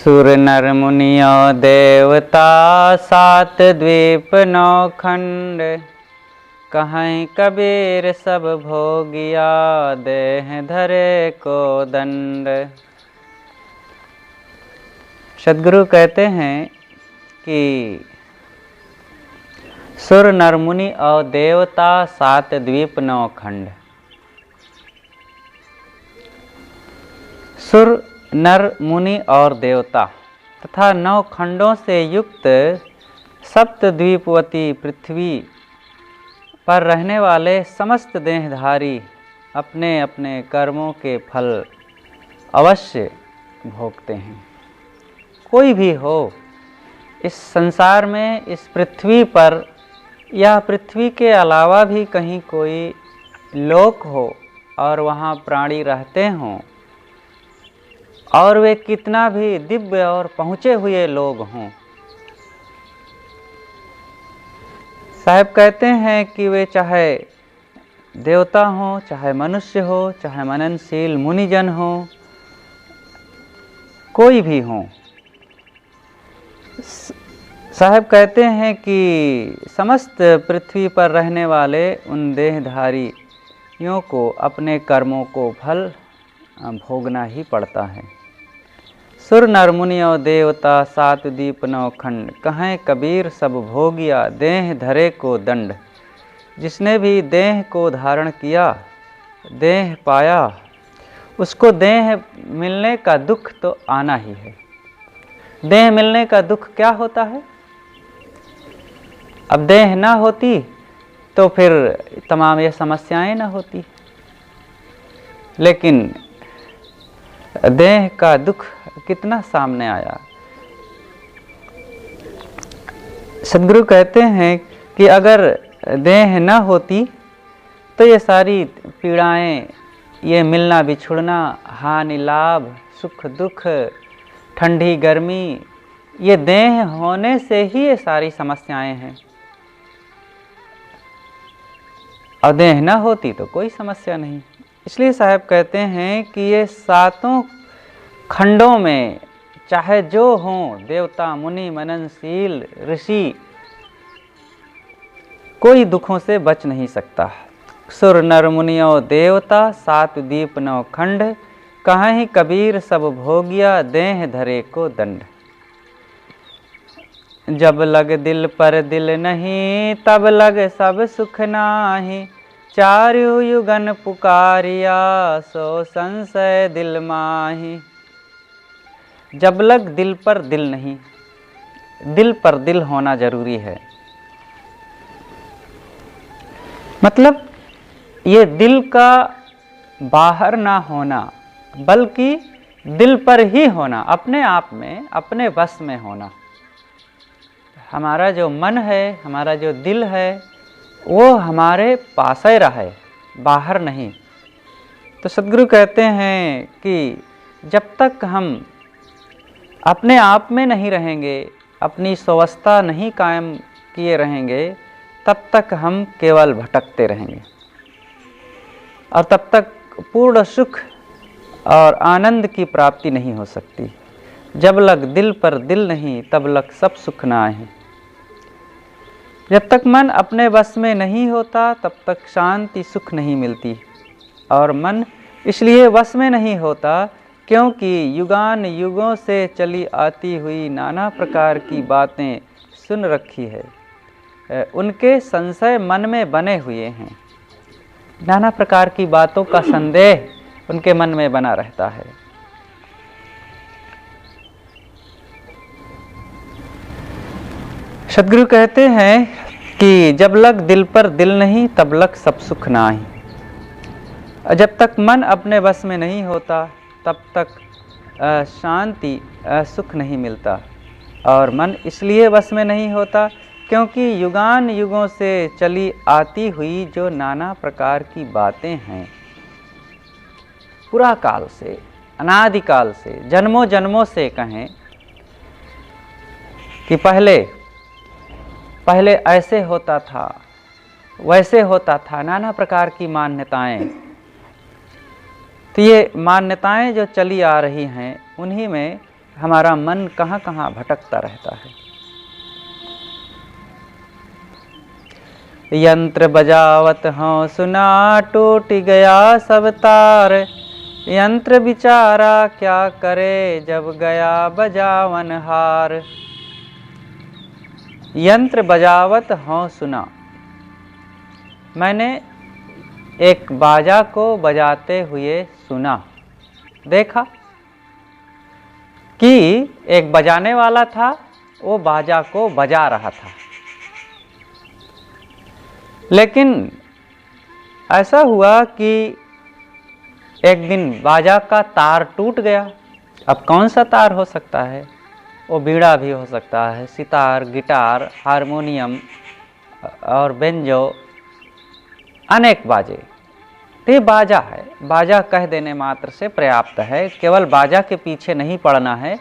सुर नर मुनि और देवता सात द्वीप नौ खंड, कहीं कबीर सब भोगिया देह धरे को दंड। सद्गुरु कहते हैं कि सुर नर मुनि और देवता सात द्वीप नौ खंड। सुर नर मुनि और देवता तथा नौ खंडों से युक्त सप्तद्वीपवती पृथ्वी पर रहने वाले समस्त देहधारी अपने अपने कर्मों के फल अवश्य भोगते हैं। कोई भी हो इस संसार में, इस पृथ्वी पर या पृथ्वी के अलावा भी कहीं कोई लोक हो और वहाँ प्राणी रहते हों, और वे कितना भी दिव्य और पहुँचे हुए लोग हों, साहब कहते हैं कि वे चाहे देवता हों, चाहे मनुष्य हो, चाहे मननशील मुनिजन हो, कोई भी हों, साहब कहते हैं कि समस्त पृथ्वी पर रहने वाले उन देहधारियों को अपने कर्मों को फल भोगना ही पड़ता है। सुर नर मुनि और देवता सात द्वीप नौ खंड, कहें कबीर सब भोगिया देह धरे को दंड। जिसने भी देह को धारण किया, देह पाया, उसको देह मिलने का दुख तो आना ही है। देह मिलने का दुख क्या होता है? अब देह ना होती तो फिर तमाम ये समस्याएं ना होती, लेकिन देह का दुख कितना सामने आया। सद्गुरु कहते हैं कि अगर देह न होती तो ये सारी पीड़ाएं, ये मिलना बिछुड़ना, हानि लाभ, सुख दुख, ठंडी गर्मी, ये देह होने से ही ये सारी समस्याएं हैं। और देह न होती तो कोई समस्या नहीं। इसलिए साहब कहते हैं कि ये सातों खंडों में चाहे जो हों, देवता मुनि मननशील ऋषि, कोई दुखों से बच नहीं सकता। सुर नर मुनि और देवता सात द्वीप नौ खंड, कहीं कबीर सब भोगिया देह धरे को दंड। जब लग दिल पर दिल नहीं, तब लग सब सुख नाही। चारु युगन पुकारिया सो संशय दिल माही। जब लग दिल पर दिल नहीं, दिल पर दिल होना जरूरी है। मतलब ये दिल का बाहर ना होना, बल्कि दिल पर ही होना, अपने आप में, अपने बस में होना। हमारा जो मन है, हमारा जो दिल है, वो हमारे पास ही रहे, बाहर नहीं। तो सद्गुरु कहते हैं कि जब तक हम अपने आप में नहीं रहेंगे, अपनी स्वस्थता नहीं कायम किए रहेंगे, तब तक हम केवल भटकते रहेंगे और तब तक पूर्ण सुख और आनंद की प्राप्ति नहीं हो सकती। जब लग दिल पर दिल नहीं, तब लग सब सुख ना आए। जब तक मन अपने बस में नहीं होता, तब तक शांति सुख नहीं मिलती। और मन इसलिए बस में नहीं होता क्योंकि युगान युगों से चली आती हुई नाना प्रकार की बातें सुन रखी है। उनके संशय मन में बने हुए हैं। नाना प्रकार की बातों का संदेह उनके मन में बना रहता है। सद्गुरु कहते हैं कि जब लग दिल पर दिल नहीं, तब लग सब सुख नाही। जब तक मन अपने बस में नहीं होता, तब तक शांति सुख नहीं मिलता। और मन इसलिए बस में नहीं होता क्योंकि युगान युगों से चली आती हुई जो नाना प्रकार की बातें हैं, पुरा काल से, अनादिकाल से, जन्मों जन्मों से कहें कि पहले ऐसे होता था, वैसे होता था, नाना प्रकार की मान्यताएं। तो ये मान्यताएं जो चली आ रही हैं, उन्हीं में हमारा मन कहाँ कहाँ भटकता रहता है। यंत्र बजावत हों सुना, टूट गया सब तार। यंत्र बिचारा क्या करे, जब गया बजावन हार। यंत्र बजावत हों सुना, मैंने एक बाजा को बजाते हुए सुना, देखा कि एक बजाने वाला था, वो बाजा को बजा रहा था। लेकिन ऐसा हुआ कि एक दिन बाजा का तार टूट गया। अब कौन सा तार हो सकता है? वो बीड़ा भी हो सकता है, सितार, गिटार, हारमोनियम और बेंजो, अनेक बाजे। तो ये बाजा है। बाजा कह देने मात्र से पर्याप्त है, केवल बाजा के पीछे नहीं पड़ना है।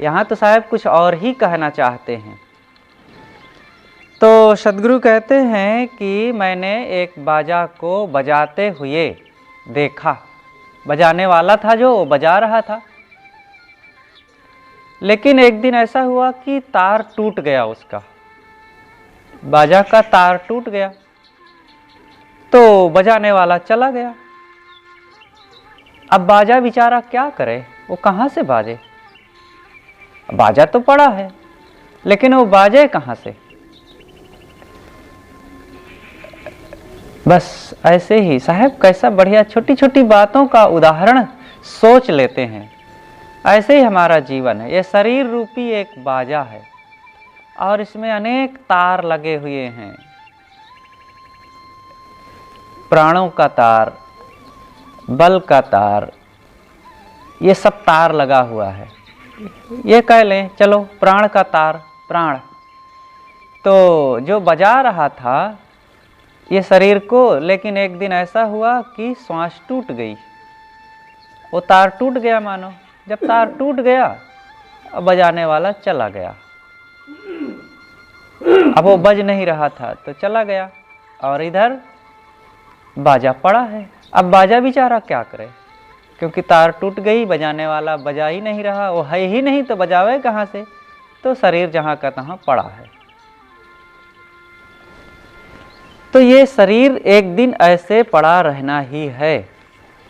यहाँ तो साहब कुछ और ही कहना चाहते हैं। तो सदगुरु कहते हैं कि मैंने एक बाजा को बजाते हुए देखा। बजाने वाला था जो वो बजा रहा था, लेकिन एक दिन ऐसा हुआ कि तार टूट गया, उसका बाजा का तार टूट गया, तो बजाने वाला चला गया। अब बाजा बेचारा क्या करे, वो कहाँ से बाजे? बाजा तो पड़ा है, लेकिन वो बाजे कहाँ से? बस ऐसे ही साहब, कैसा बढ़िया छोटी छोटी बातों का उदाहरण सोच लेते हैं। ऐसे ही हमारा जीवन है। ये शरीर रूपी एक बाजा है और इसमें अनेक तार लगे हुए हैं। प्राणों का तार, बल का तार, ये सब तार लगा हुआ है। ये कह लें चलो प्राण का तार, प्राण। तो जो बजा रहा था ये शरीर को, लेकिन एक दिन ऐसा हुआ कि श्वास टूट गई, वो तार टूट गया मानो। जब तार टूट गया, अब बजाने वाला चला गया। अब वो बज नहीं रहा था तो चला गया, और इधर बाजा पड़ा है। अब बाजा बेचारा क्या करे, क्योंकि तार टूट गई, बजाने वाला बजा ही नहीं रहा, वो है ही नहीं तो बजावे कहाँ से? तो शरीर जहाँ का तहाँ पड़ा है। तो ये शरीर एक दिन ऐसे पड़ा रहना ही है।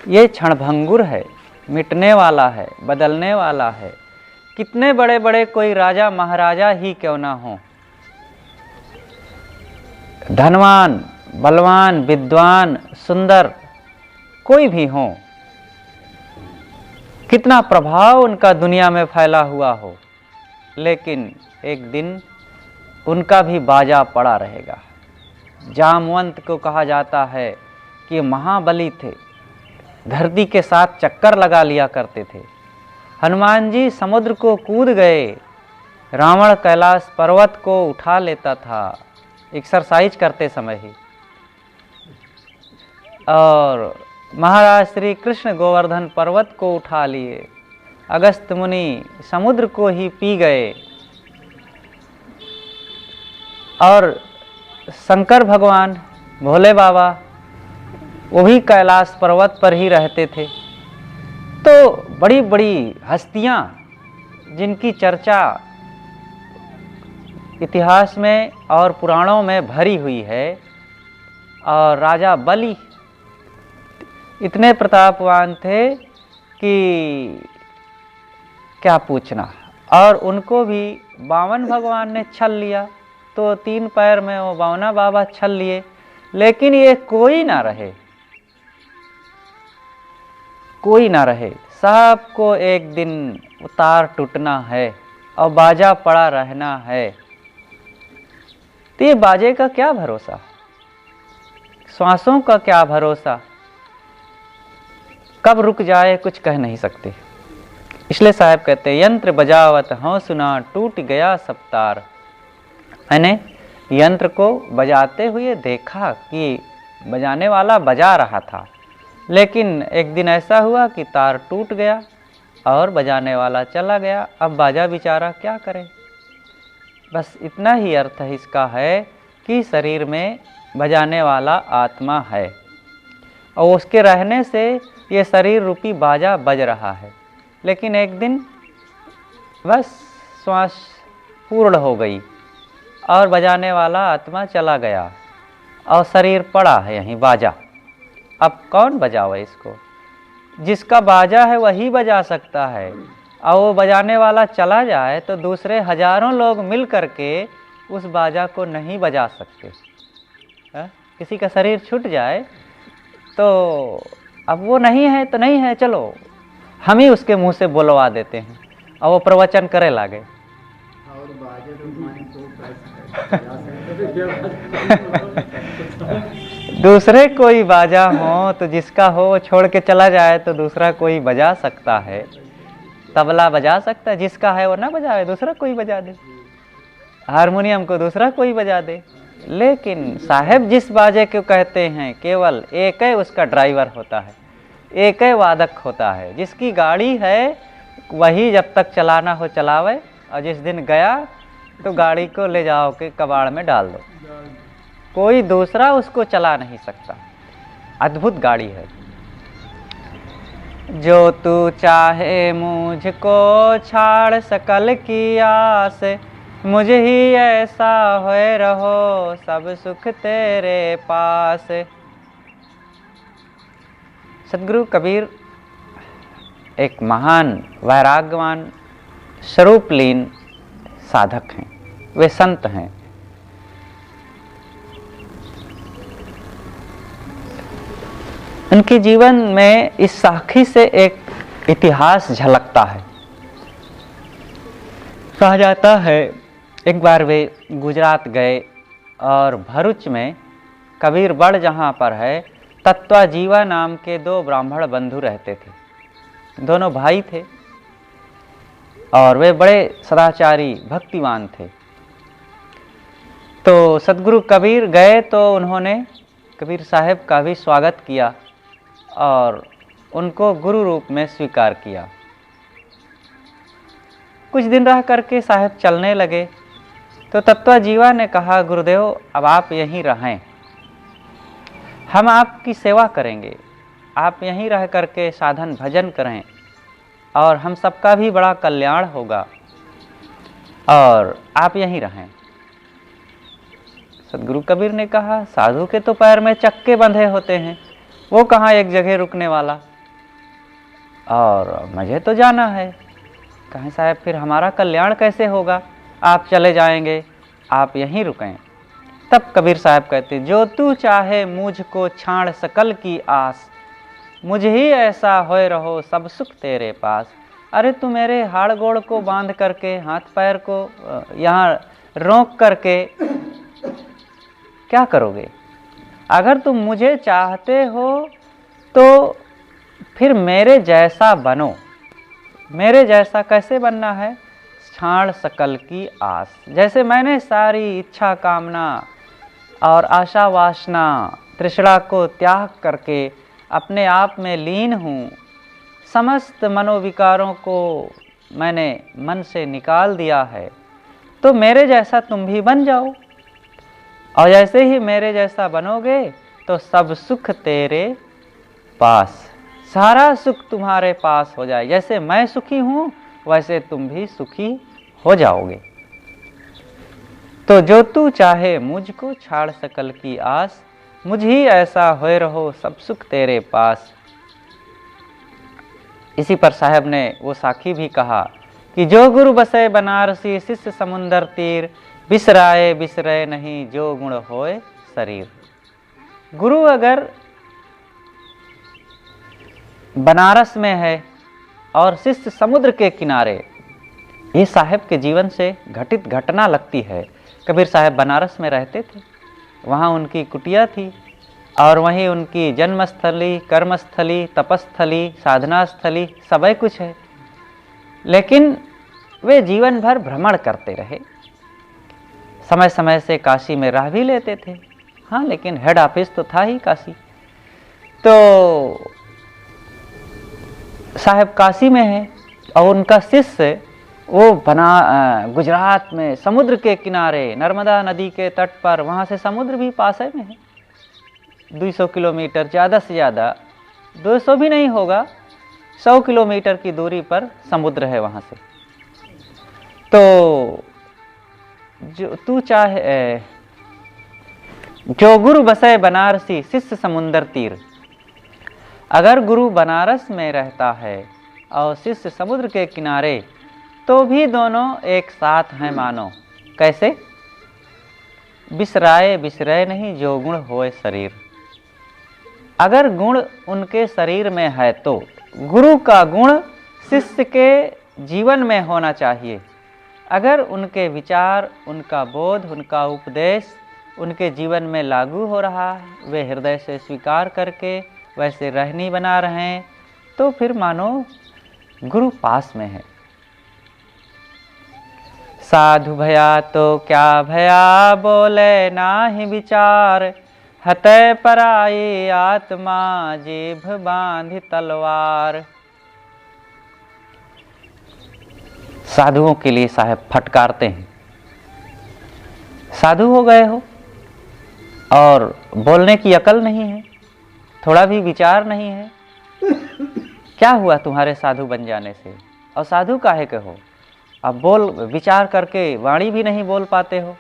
ये क्षणभंगुर है, मिटने वाला है, बदलने वाला है। कितने बड़े बड़े कोई राजा महाराजा ही क्यों ना हो, धनवान, बलवान, विद्वान, सुंदर, कोई भी हो, कितना प्रभाव उनका दुनिया में फैला हुआ हो, लेकिन एक दिन उनका भी बाजा पड़ा रहेगा। जामवंत को कहा जाता है कि महाबली थे, धरती के साथ चक्कर लगा लिया करते थे। हनुमान जी समुद्र को कूद गए, रावण कैलाश पर्वत को उठा लेता था एक्सरसाइज करते समय ही, और महाराज श्री कृष्ण गोवर्धन पर्वत को उठा लिए, अगस्त मुनि समुद्र को ही पी गए, और शंकर भगवान, भोले बाबा, वो भी कैलाश पर्वत पर ही रहते थे। तो बड़ी बड़ी हस्तियां जिनकी चर्चा इतिहास में और पुराणों में भरी हुई है, और राजा बलि इतने प्रतापवान थे कि क्या पूछना, और उनको भी बावन भगवान ने छल लिया। तो 3 पैर में वो बावना बाबा छल लिए, लेकिन ये कोई ना रहे, कोई ना रहे। सबको एक दिन उतार टूटना है और बाजा पड़ा रहना है। तो ये बाजे का क्या भरोसा, श्वासों का क्या भरोसा, कब रुक जाए कुछ कह नहीं सकते। इसलिए साहब कहते यंत्र बजावत हों सुना, टूट गया सब तार। मैंने यंत्र को बजाते हुए देखा कि बजाने वाला बजा रहा था, लेकिन एक दिन ऐसा हुआ कि तार टूट गया और बजाने वाला चला गया। अब बाजा बेचारा क्या करे? बस इतना ही अर्थ है इसका है कि शरीर में बजाने वाला आत्मा है, और उसके रहने से ये शरीर रूपी बाजा बज रहा है। लेकिन एक दिन बस श्वास पूर्ण हो गई और बजाने वाला आत्मा चला गया और शरीर पड़ा है यहीं बाजा। अब कौन बजावे इसको? जिसका बाजा है वही बजा सकता है, और वो बजाने वाला चला जाए तो दूसरे हजारों लोग मिल करके उस बाजा को नहीं बजा सकते। किसी का शरीर छूट जाए तो अब वो नहीं है तो नहीं है, चलो हम ही उसके मुंह से बोलवा देते हैं और वो प्रवचन करे लागे। दूसरे कोई बाजा हो तो जिसका हो वो छोड़ के चला जाए तो दूसरा कोई बजा सकता है। तबला बजा सकता है, जिसका है वो ना बजाए, दूसरा कोई बजा दे। हारमोनियम को दूसरा कोई बजा दे। लेकिन साहेब जिस बाजे को कहते हैं केवल एक ही उसका ड्राइवर होता है, एक ही वादक होता है। जिसकी गाड़ी है वही जब तक चलाना हो चलावे, और जिस दिन गया तो गाड़ी को ले जाओ के कबाड़ में डाल दो। कोई दूसरा उसको चला नहीं सकता। अद्भुत गाड़ी है। जो तू चाहे मुझको छाड़ सकल की आस, मुझे ही ऐसा होए रहो सब सुख तेरे पास। सदगुरु कबीर एक महान वैराग्यवान स्वरूपलीन साधक हैं, वे संत हैं। उनके जीवन में इस साखी से एक इतिहास झलकता है। कहा जाता है एक बार वे गुजरात गए और भरूच में कबीरगढ़ जहाँ पर है तत्वाजीवा नाम के दो ब्राह्मण बंधु रहते थे। दोनों भाई थे और वे बड़े सदाचारी भक्तिवान थे। तो सदगुरु कबीर गए तो उन्होंने कबीर साहब का भी स्वागत किया और उनको गुरु रूप में स्वीकार किया। कुछ दिन रह करके साहब चलने लगे तो तत्वाजीवा ने कहा, गुरुदेव अब आप यहीं रहें, हम आपकी सेवा करेंगे, आप यहीं रह करके साधन भजन करें और हम सबका भी बड़ा कल्याण होगा और आप यहीं रहें। सदगुरु कबीर ने कहा, साधु के तो पैर में चक्के बंधे होते हैं, वो कहाँ एक जगह रुकने वाला, और मुझे तो जाना है। कहें साहब फिर हमारा कल्याण कैसे होगा, आप चले जाएंगे, आप यहीं रुकें। तब कबीर साहब कहते, जो तू चाहे मुझको छाड़ सकल की आस, मुझे ही ऐसा होए रहो सब सुख तेरे पास। अरे तू मेरे हाड़ गोड़ को बांध करके, हाथ पैर को यहाँ रोक करके क्या करोगे? अगर तुम मुझे चाहते हो तो फिर मेरे जैसा बनो। मेरे जैसा कैसे बनना है? छाड़ सकल की आस। जैसे मैंने सारी इच्छा कामना और आशा वासना तृष्णा को त्याग करके अपने आप में लीन हूँ, समस्त मनोविकारों को मैंने मन से निकाल दिया है, तो मेरे जैसा तुम भी बन जाओ। और जैसे ही मेरे जैसा बनोगे तो सब सुख तेरे पास, सारा सुख तुम्हारे पास हो जाए। जैसे मैं सुखी हूँ वैसे तुम भी सुखी हो जाओगे। तो जो तू चाहे मुझको छाड़ सकल की आस, मुझ ही ऐसा होए रहो सब सुख तेरे पास। इसी पर साहब ने वो साखी भी कहा कि जो गुरु बसे बनारसी शिष्य समुंदर तीर, बिसराए बिसरे नहीं जो गुण होए शरीर। गुरु अगर बनारस में है और शिष्य समुद्र के किनारे, ये साहब के जीवन से घटित घटना लगती है। कबीर साहब बनारस में रहते थे, वहाँ उनकी कुटिया थी और वहीं उनकी जन्मस्थली, कर्मस्थली, तपस्थली, साधना स्थली सब कुछ है। लेकिन वे जीवन भर भ्रमण करते रहे, समय समय से काशी में रह भी लेते थे। हाँ, लेकिन हेड ऑफिस तो था ही काशी। तो साहब काशी में है और उनका शिष्य वो गुजरात में समुद्र के किनारे नर्मदा नदी के तट पर, वहाँ से समुद्र भी पास में है, 200 किलोमीटर, ज़्यादा से ज़्यादा 200 भी नहीं होगा, 100 किलोमीटर की दूरी पर समुद्र है वहाँ से। तो जो तू चाहे, जो गुरु बसे बनारसी शिष्य समुंदर तीर। अगर गुरु बनारस में रहता है और शिष्य समुद्र के किनारे, तो भी दोनों एक साथ हैं मानो। कैसे? बिसराए बिसरे नहीं जो गुण होए शरीर। अगर गुण उनके शरीर में है तो गुरु का गुण शिष्य के जीवन में होना चाहिए। अगर उनके विचार, उनका बोध, उनका उपदेश उनके जीवन में लागू हो रहा है, वे हृदय से स्वीकार करके वैसे रहनी बना रहे हैं, तो फिर मानो गुरु पास में है। साधु भया तो क्या भया, बोले नाही विचार। हतै पराई आत्मा, जीभ बांधी तलवार। साधुओं के लिए साहब फटकारते हैं। साधु हो गए हो और बोलने की अकल नहीं है, थोड़ा भी विचार नहीं है। क्या हुआ तुम्हारे साधु बन जाने से? और साधु काहे के हो? अब बोल विचार करके वाणी भी नहीं बोल पाते हो।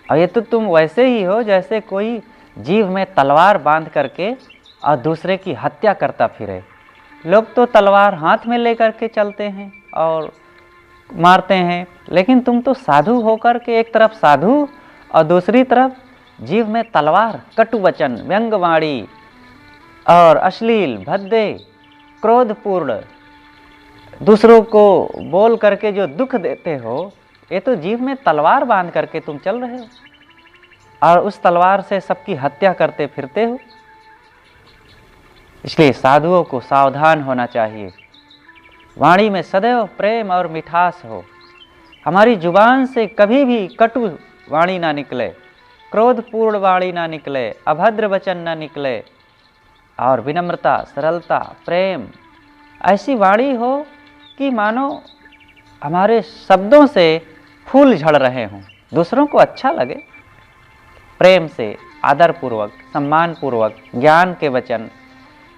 और ये तो तुम वैसे ही हो जैसे कोई जीभ में तलवार बांध करके और दूसरे की हत्या करता फिरे। लोग तो तलवार हाथ में लेकर के चलते हैं और मारते हैं, लेकिन तुम तो साधु होकर के एक तरफ साधु और दूसरी तरफ जीभ में तलवार, कटु वचन, व्यंग्यवाणी और अश्लील, भद्दे, क्रोधपूर्ण दूसरों को बोल करके जो दुख देते हो, ये तो जीभ में तलवार बांध करके तुम चल रहे हो और उस तलवार से सबकी हत्या करते फिरते हो। इसलिए साधुओं को सावधान होना चाहिए। वाणी में सदैव प्रेम और मिठास हो। हमारी जुबान से कभी भी कटु वाणी ना निकले, क्रोधपूर्ण वाणी ना निकले, अभद्र वचन ना निकले, और विनम्रता, सरलता, प्रेम ऐसी वाणी हो कि मानो हमारे शब्दों से फूल झड़ रहे हों, दूसरों को अच्छा लगे। प्रेम से, आदरपूर्वक, सम्मानपूर्वक, ज्ञान के वचन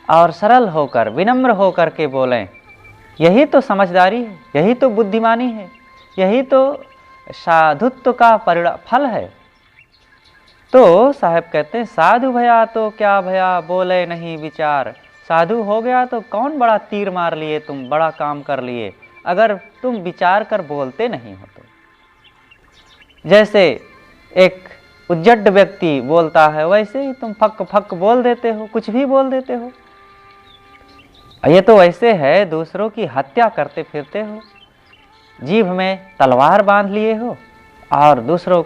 और सरल होकर, विनम्र होकर के बोलें। यही तो समझदारी है, यही तो बुद्धिमानी है, यही तो साधुत्व का फल है। तो साहब कहते हैं, साधु भया तो क्या भया, बोले नहीं विचार। साधु हो गया तो कौन बड़ा तीर मार लिए तुम, बड़ा काम कर लिए, अगर तुम विचार कर बोलते नहीं हो तो। जैसे एक उज्जड व्यक्ति बोलता है, वैसे ही तुम फक फक बोल देते हो, कुछ भी बोल देते हो। ये तो वैसे है, दूसरों की हत्या करते फिरते हो, जीभ में तलवार बांध लिए हो, और दूसरों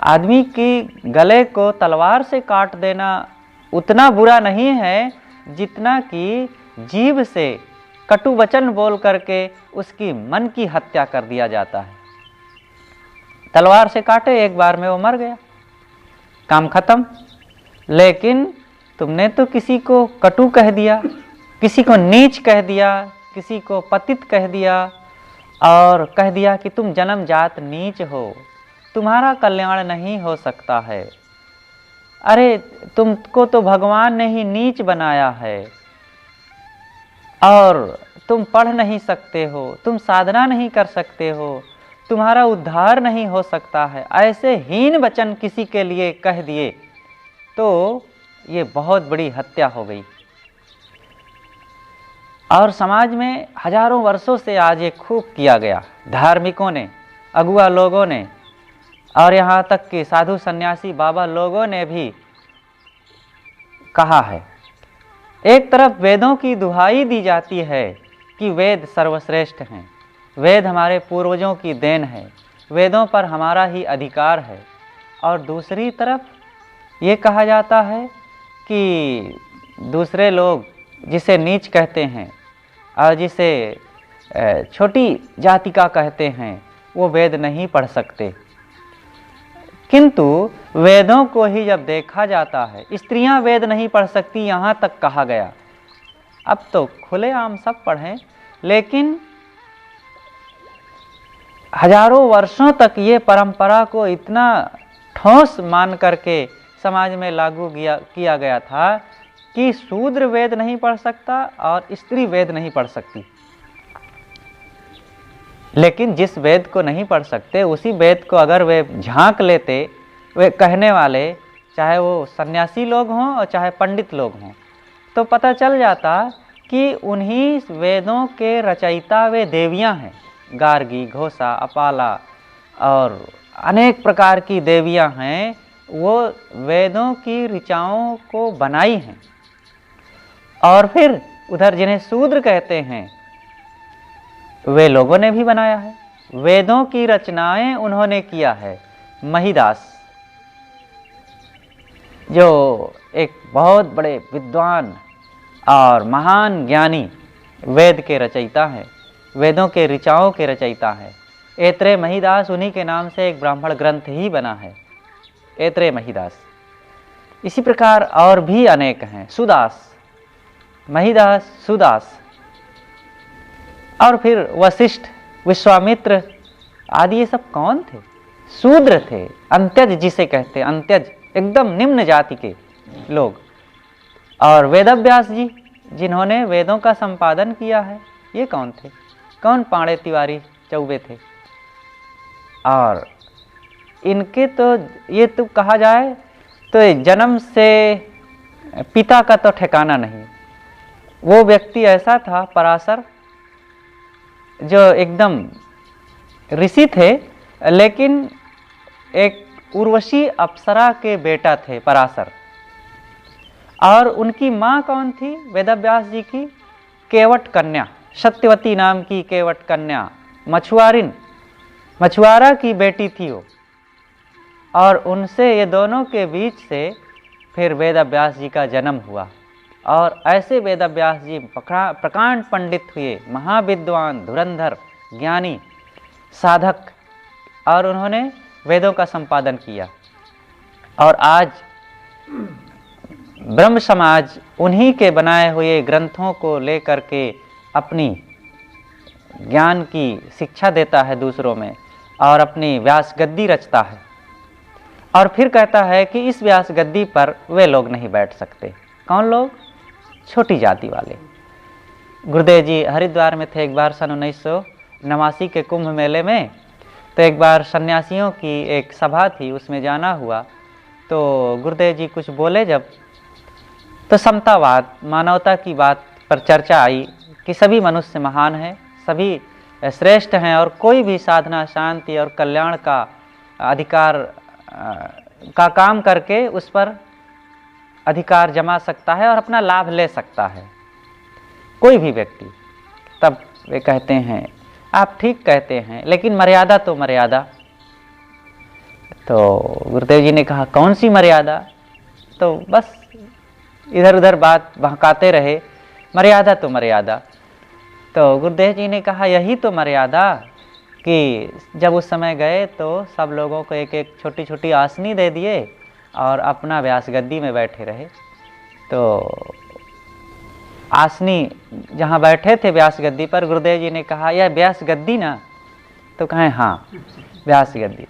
आदमी की गले को तलवार से काट देना उतना बुरा नहीं है जितना कि जीभ से कटु वचन बोल करके उसकी मन की हत्या कर दिया जाता है। तलवार से काटे, एक बार में वो मर गया, काम खत्म। लेकिन तुमने तो किसी को कटु कह दिया, किसी को नीच कह दिया, किसी को पतित कह दिया, और कह दिया कि तुम जन्मजात नीच हो, तुम्हारा कल्याण नहीं हो सकता है। अरे तुमको तो भगवान ने ही नीच बनाया है, और तुम पढ़ नहीं सकते हो, तुम साधना नहीं कर सकते हो, तुम्हारा उद्धार नहीं हो सकता है। ऐसे हीन वचन किसी के लिए कह दिए तो ये बहुत बड़ी हत्या हो गई। और समाज में हजारों वर्षों से आज ये खूब किया गया, धार्मिकों ने, अगुआ लोगों ने, और यहाँ तक कि साधु सन्यासी बाबा लोगों ने भी कहा है। एक तरफ वेदों की दुहाई दी जाती है कि वेद सर्वश्रेष्ठ हैं, वेद हमारे पूर्वजों की देन है, वेदों पर हमारा ही अधिकार है, और दूसरी तरफ ये कहा जाता है कि दूसरे लोग जिसे नीच कहते हैं और जिसे छोटी जाति का कहते हैं, वो वेद नहीं पढ़ सकते। किंतु वेदों को ही जब देखा जाता है, स्त्रियां वेद नहीं पढ़ सकती, यहाँ तक कहा गया। अब तो खुलेआम सब पढ़ें, लेकिन हजारों वर्षों तक ये परंपरा को इतना ठोस मान करके समाज में लागू किया गया था कि शूद्र वेद नहीं पढ़ सकता और स्त्री वेद नहीं पढ़ सकती। लेकिन जिस वेद को नहीं पढ़ सकते, उसी वेद को अगर वे झांक लेते, वे कहने वाले चाहे वो सन्यासी लोग हों और चाहे पंडित लोग हों, तो पता चल जाता कि उन्हीं वेदों के रचयिता वे देवियां हैं। गार्गी, घोषा, अपाला और अनेक प्रकार की देवियां हैं, वो वेदों की ऋचाओं को बनाई हैं। और फिर उधर जिन्हें शूद्र कहते हैं, वे लोगों ने भी बनाया है। वेदों की रचनाएं उन्होंने किया है। महिदास जो एक बहुत बड़े विद्वान और महान ज्ञानी वेद के रचयिता हैं, वेदों के ऋचाओं के रचयिता हैं। ऐत्रेय महिदास, उन्हीं के नाम से एक ब्राह्मण ग्रंथ ही बना है, ऐत्रेय महिदास। इसी प्रकार और भी अनेक हैं, सुदास, महिदास, सुदास, और फिर वशिष्ठ, विश्वामित्र आदि। ये सब कौन थे? शूद्र थे, अंत्यज जिसे कहते हैं, अंत्यज, एकदम निम्न जाति के लोग। और वेदव्यास जी जिन्होंने वेदों का संपादन किया है, ये कौन थे? कौन पांडे तिवारी चौबे थे? और इनके तो ये तो कहा जाए तो जन्म से पिता का तो ठिकाना नहीं। वो व्यक्ति ऐसा था, पराशर, जो एकदम ऋषि थे, लेकिन एक उर्वशी अप्सरा के बेटा थे पराशर। और उनकी माँ कौन थी? वेदव्यास जी की केवट कन्या, सत्यवती नाम की केवट कन्या, मछुआरिन, मछुआरा की बेटी थी वो। और उनसे, ये दोनों के बीच से फिर वेदव्यास जी का जन्म हुआ। और ऐसे वेदव्यास जी प्रकांड पंडित हुए, महाविद्वान, धुरंधर, ज्ञानी, साधक, और उन्होंने वेदों का संपादन किया। और आज ब्रह्म समाज उन्हीं के बनाए हुए ग्रंथों को लेकर के अपनी ज्ञान की शिक्षा देता है दूसरों में, और अपनी व्यास गद्दी रचता है। और फिर कहता है कि इस व्यास गद्दी पर वे लोग नहीं बैठ सकते। कौन लोग? छोटी जाति वाले। गुरुदेव जी हरिद्वार में थे एक बार सन 1989 के कुंभ मेले में। तो एक बार सन्यासियों की एक सभा थी, उसमें जाना हुआ। तो गुरुदेव जी कुछ बोले जब, तो समतावाद, मानवता की बात पर चर्चा आई कि सभी मनुष्य महान हैं, सभी श्रेष्ठ हैं, और कोई भी साधना, शांति और कल्याण का अधिकार का काम करके उस पर अधिकार जमा सकता है और अपना लाभ ले सकता है, कोई भी व्यक्ति। तब वे कहते हैं, आप ठीक कहते हैं, लेकिन मर्यादा तो मर्यादा। तो गुरुदेव जी ने कहा, कौन सी मर्यादा? तो बस इधर उधर बात बहकाते रहे, मर्यादा तो मर्यादा। तो गुरुदेव जी ने कहा, यही तो मर्यादा कि जब उस समय गए तो सब लोगों को एक एक छोटी छोटी आसनी दे दिए और अपना व्यास गद्दी में बैठे रहे। तो आसनी जहाँ बैठे थे व्यास गद्दी पर, गुरुदेव जी ने कहा, यह व्यास गद्दी ना? तो कहें हाँ व्यास गद्दी।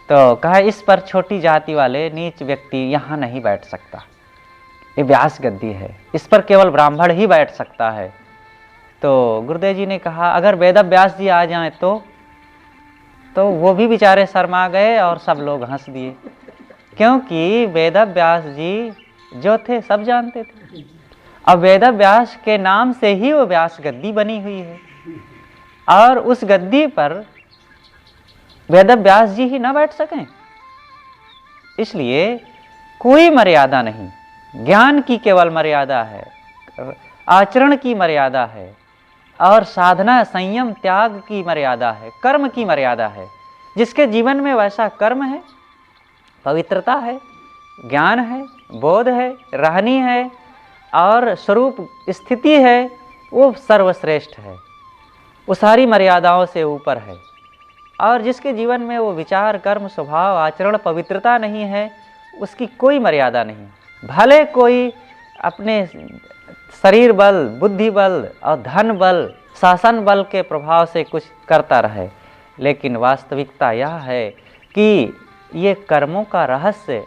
तो कहा, इस पर छोटी जाति वाले नीच व्यक्ति यहाँ नहीं बैठ सकता, ये व्यास गद्दी है, इस पर केवल ब्राह्मण ही बैठ सकता है। तो गुरुदेव जी ने कहा, अगर वेदव्यास जी आ जाएं तो वो भी बेचारे शर्मा गए और सब लोग हंस दिए, क्योंकि वेदव्यास जी जो थे सब जानते थे। अब वेदव्यास के नाम से ही वो व्यास गद्दी बनी हुई है, और उस गद्दी पर वेदव्यास जी ही ना बैठ सकें, इसलिए कोई मर्यादा नहीं। ज्ञान की केवल मर्यादा है, आचरण की मर्यादा है, और साधना, संयम, त्याग की मर्यादा है, कर्म की मर्यादा है। जिसके जीवन में वैसा कर्म है, पवित्रता है, ज्ञान है, बोध है, रहनी है और स्वरूप स्थिति है, वो सर्वश्रेष्ठ है, वो सारी मर्यादाओं से ऊपर है। और जिसके जीवन में वो विचार, कर्म, स्वभाव, आचरण, पवित्रता नहीं है, उसकी कोई मर्यादा नहीं। भले कोई अपने शरीर बल, बुद्धि बल और धन बल, शासन बल के प्रभाव से कुछ करता रहे, लेकिन वास्तविकता यह है कि ये कर्मों का रहस्य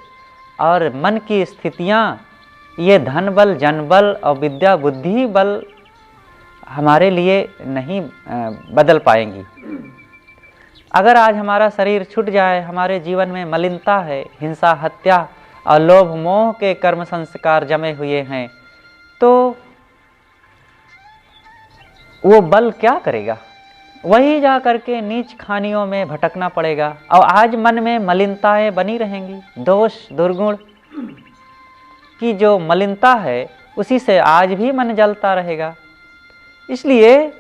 और मन की स्थितियाँ, ये धन बल, जन बल और विद्या बुद्धि बल हमारे लिए नहीं बदल पाएंगी। अगर आज हमारा शरीर छूट जाए, हमारे जीवन में मलिनता है, हिंसा, हत्या और लोभ मोह के कर्म संस्कार जमे हुए हैं, तो वो बल क्या करेगा? वही जा करके नीच खानियों में भटकना पड़ेगा। और आज मन में मलिनताएं बनी रहेंगी, दोष दुर्गुण की जो मलिनता है उसी से आज भी मन जलता रहेगा। इसलिए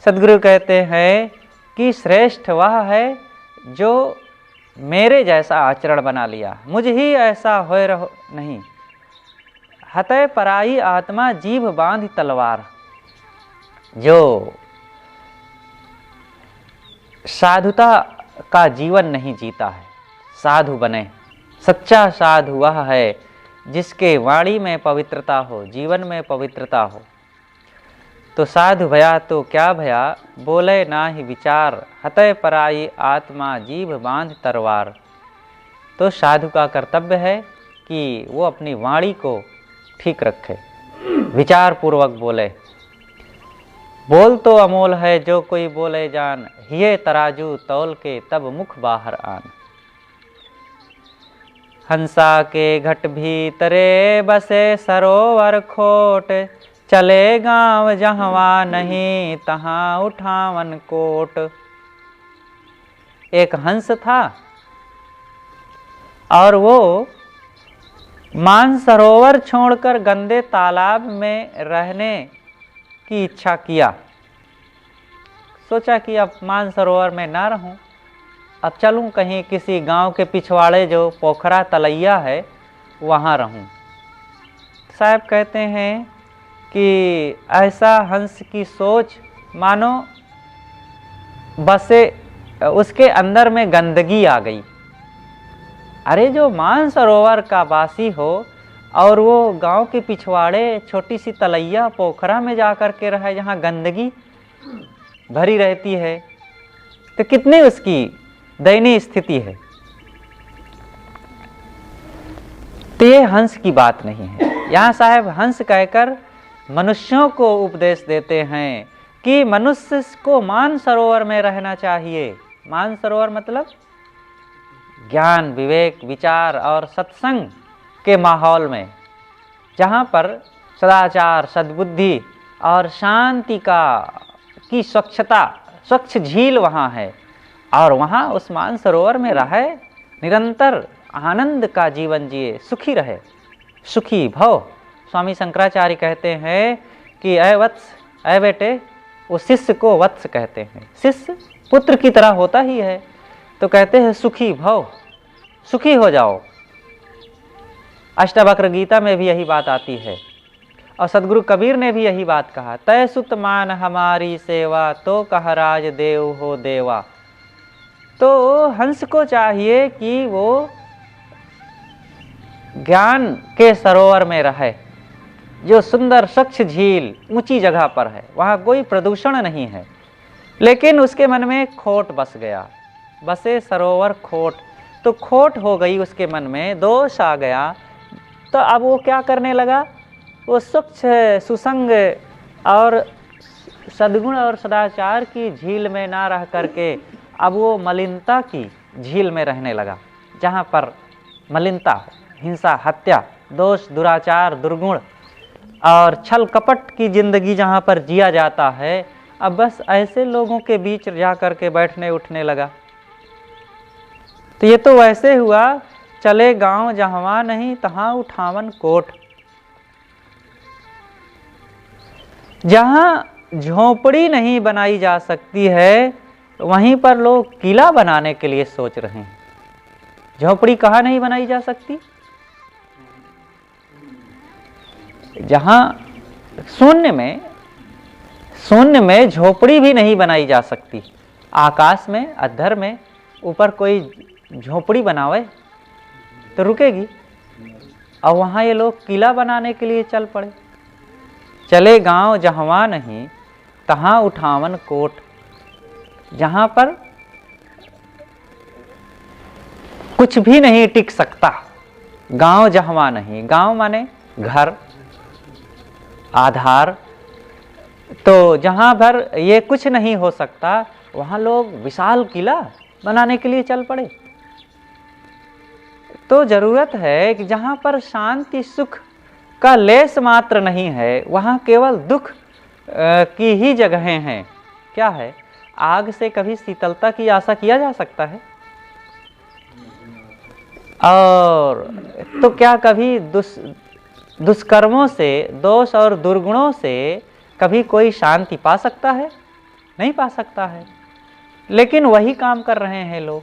सद्गुरु कहते हैं कि श्रेष्ठ वह है जो मेरे जैसा आचरण बना लिया, मुझ ही ऐसा होए रहो नहीं। हतय पराई आत्मा जीभ बांध तलवार। जो साधुता का जीवन नहीं जीता है, साधु बने। सच्चा साधु वह है जिसके वाणी में पवित्रता हो, जीवन में पवित्रता हो। तो साधु भया तो क्या भया, बोले ना ही विचार, हतय पराई आत्मा जीभ बांध तलवार। तो साधु का कर्तव्य है कि वो अपनी वाणी को ठीक रखे, विचार पूर्वक बोले। बोल तो अमोल है जो कोई बोले जान, हिये तराजू तौल के तब मुख बाहर आन। हंसा के घट भीतरे बसे सरोवर खोट, चले गांव जहवा नहीं तहां उठावन कोट। एक हंस था और वो मानसरोवर छोड़कर गंदे तालाब में रहने की इच्छा किया। सोचा कि अब मानसरोवर में ना रहूं, अब चलूं कहीं किसी गांव के पिछवाड़े जो पोखरा तलैया है वहां रहूं। साहब कहते हैं कि ऐसा हंस की सोच मानो बसे उसके अंदर में गंदगी आ गई। अरे जो मानसरोवर का वासी हो और वो गांव के पिछवाड़े छोटी सी तलैया पोखरा में जा कर के रहे जहाँ गंदगी भरी रहती है, तो कितनी उसकी दयनीय स्थिति है। तो ये हंस की बात नहीं है। यहाँ साहब हंस कहकर मनुष्यों को उपदेश देते हैं कि मनुष्य को मानसरोवर में रहना चाहिए। मानसरोवर मतलब ज्ञान, विवेक, विचार और सत्संग के माहौल में, जहाँ पर सदाचार, सद्बुद्धि और शांति की स्वच्छता, स्वच्छ झील वहाँ है। और वहाँ उस मानसरोवर में रहे, निरंतर आनंद का जीवन जिए, सुखी रहे, सुखी भव। स्वामी शंकराचार्य कहते हैं कि अय वत्स, अय बेटे, वो शिष्य को वत्स कहते हैं। शिष्य पुत्र की तरह होता ही है, तो कहते हैं सुखी भव, सुखी हो जाओ। अष्टावक्र गीता में भी यही बात आती है और सदगुरु कबीर ने भी यही बात कहा, तय सुत मान हमारी सेवा, तो कह राज देव हो देवा। तो हंस को चाहिए कि वो ज्ञान के सरोवर में रहे, जो सुंदर स्वच्छ झील ऊंची जगह पर है, वहाँ कोई प्रदूषण नहीं है। लेकिन उसके मन में खोट बस गया, बसे सरोवर खोट। तो खोट हो गई उसके मन में, दोष आ गया। तो अब वो क्या करने लगा, वो स्वच्छ सुसंग और सद्गुण और सदाचार की झील में ना रह करके अब वो मलिनता की झील में रहने लगा, जहाँ पर मलिनता, हिंसा, हत्या, दोष, दुराचार, दुर्गुण और छल कपट की जिंदगी जहाँ पर जिया जाता है। अब बस ऐसे लोगों के बीच जा कर के बैठने उठने लगा। तो ये तो वैसे हुआ, चले गांव जहवा नहीं तहां उठावन कोट। जहां झोपड़ी नहीं बनाई जा सकती है, वहीं पर लोग किला बनाने के लिए सोच रहे हैं। झोपड़ी कहाँ नहीं बनाई जा सकती? जहां शून्य में झोपड़ी भी नहीं बनाई जा सकती। आकाश में, अधर में, ऊपर कोई झोपड़ी बनावे तो रुकेगी। और वहाँ ये लोग किला बनाने के लिए चल पड़े। चले गांव जहवा नहीं तहां उठावन कोट, जहाँ पर कुछ भी नहीं टिक सकता। गांव जहवा नहीं, गांव माने घर, आधार, तो जहाँ भर ये कुछ नहीं हो सकता, वहाँ लोग विशाल किला बनाने के लिए चल पड़े। तो जरूरत है कि जहाँ पर शांति सुख का लेस मात्र नहीं है, वहाँ केवल दुख की ही जगहें हैं। क्या है, आग से कभी शीतलता की आशा किया जा सकता है? और तो क्या कभी दुष्कर्मों से, दोष और दुर्गुणों से कभी कोई शांति पा सकता है? नहीं पा सकता है। लेकिन वही काम कर रहे हैं लोग।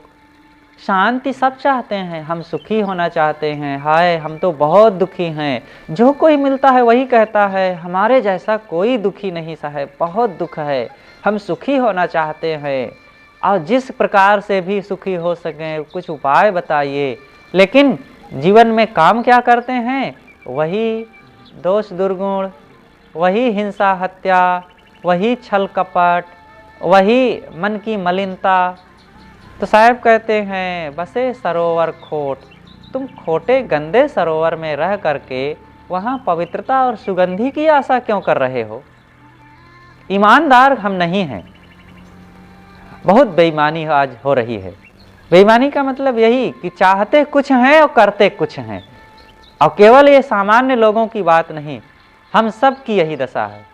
शांति सब चाहते हैं, हम सुखी होना चाहते हैं। हाय हम तो बहुत दुखी हैं। जो कोई मिलता है वही कहता है हमारे जैसा कोई दुखी नहीं साहब, बहुत दुख है, हम सुखी होना चाहते हैं और जिस प्रकार से भी सुखी हो सकें कुछ उपाय बताइए। लेकिन जीवन में काम क्या करते हैं? वही दोष दुर्गुण, वही हिंसा हत्या, वही छल कपट, वही मन की मलिनता। तो साहब कहते हैं बसे सरोवर खोट, तुम खोटे गंदे सरोवर में रह करके वहाँ पवित्रता और सुगंधि की आशा क्यों कर रहे हो? ईमानदार हम नहीं हैं। बहुत बेईमानी आज हो रही है। बेईमानी का मतलब यही कि चाहते कुछ हैं और करते कुछ हैं। और केवल ये सामान्य लोगों की बात नहीं, हम सब की यही दशा है।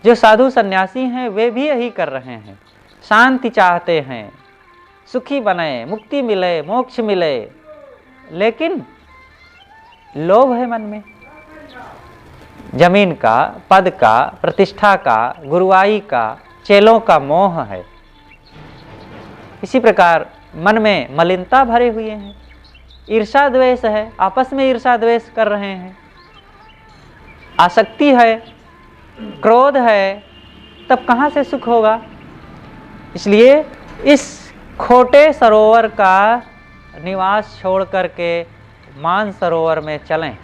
जो साधु सन्यासी हैं वे भी यही कर रहे हैं। शांति चाहते हैं, सुखी बने, मुक्ति मिले, मोक्ष मिले, लेकिन लोभ है मन में। जमीन का, पद का, प्रतिष्ठा का, गुरुआई का, चेलों का मोह है। इसी प्रकार मन में मलिनता भरे हुए हैं। ईर्षा द्वेष है, आपस में ईर्षा द्वेष कर रहे हैं। आसक्ति है, क्रोध है, तब कहाँ से सुख होगा? इसलिए इस खोटे सरोवर का निवास छोड़ करके मान सरोवर में चलें।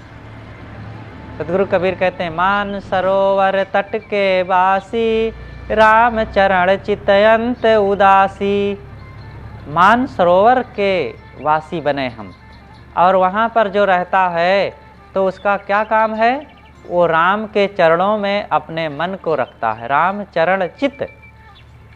सतगुरु कबीर कहते हैं मान सरोवर तट के वासी, राम चरण चितयंत उदासी। मान सरोवर के वासी बने हम, और वहाँ पर जो रहता है तो उसका क्या काम है? वो राम के चरणों में अपने मन को रखता है। राम चरण चित्त,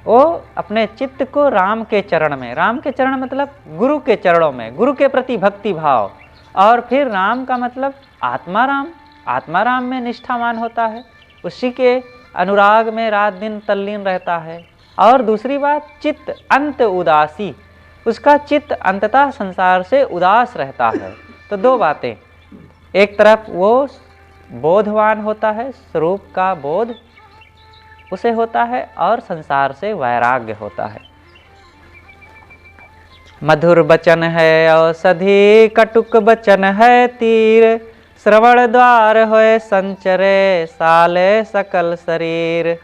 वो अपने चित्त को राम के चरण में, राम के चरण मतलब गुरु के चरणों में, गुरु के प्रति भक्ति भाव। और फिर राम का मतलब आत्मा राम, आत्मा राम में निष्ठावान होता है, उसी के अनुराग में रात दिन तल्लीन रहता है। और दूसरी बात, चित्त अंत उदासी, उसका चित्त अंततः संसार से उदास रहता है। तो दो बातें, एक तरफ वो बोधवान होता है, स्वरूप का बोध उसे होता है, और संसार से वैराग्य होता है। मधुर बचन है औषधि, कटुक बचन है तीर, श्रवण द्वार होए संचरे, साले सकल शरीर।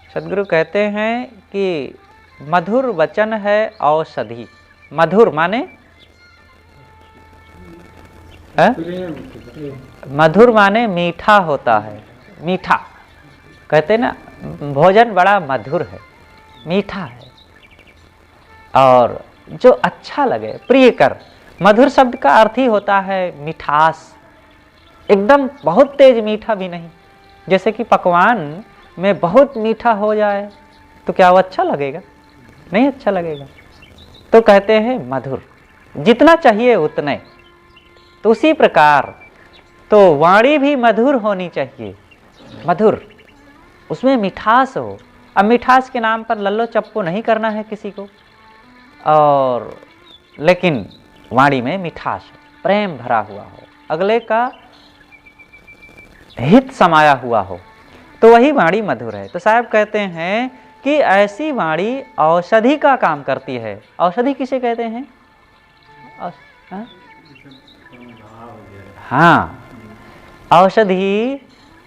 सदगुरु कहते हैं कि मधुर वचन है औषधि। मधुर माने मधुर माने मीठा होता है। मीठा कहते ना, भोजन बड़ा मधुर है, मीठा है, और जो अच्छा लगे, प्रियकर। मधुर शब्द का अर्थ ही होता है मिठास। एकदम बहुत तेज मीठा भी नहीं। जैसे कि पकवान में बहुत मीठा हो जाए तो क्या वो अच्छा लगेगा? नहीं अच्छा लगेगा। तो कहते हैं मधुर, जितना चाहिए उतने। तो उसी प्रकार तो वाणी भी मधुर होनी चाहिए, मधुर, उसमें मिठास हो। अब मिठास के नाम पर लल्लो चप्पो नहीं करना है किसी को, और लेकिन वाणी में मिठास हो, प्रेम भरा हुआ हो, अगले का हित समाया हुआ हो, तो वही वाणी मधुर है। तो साहब कहते हैं कि ऐसी वाणी औषधि का काम करती है। औषधि किसे कहते हैं? हाँ, औषधि,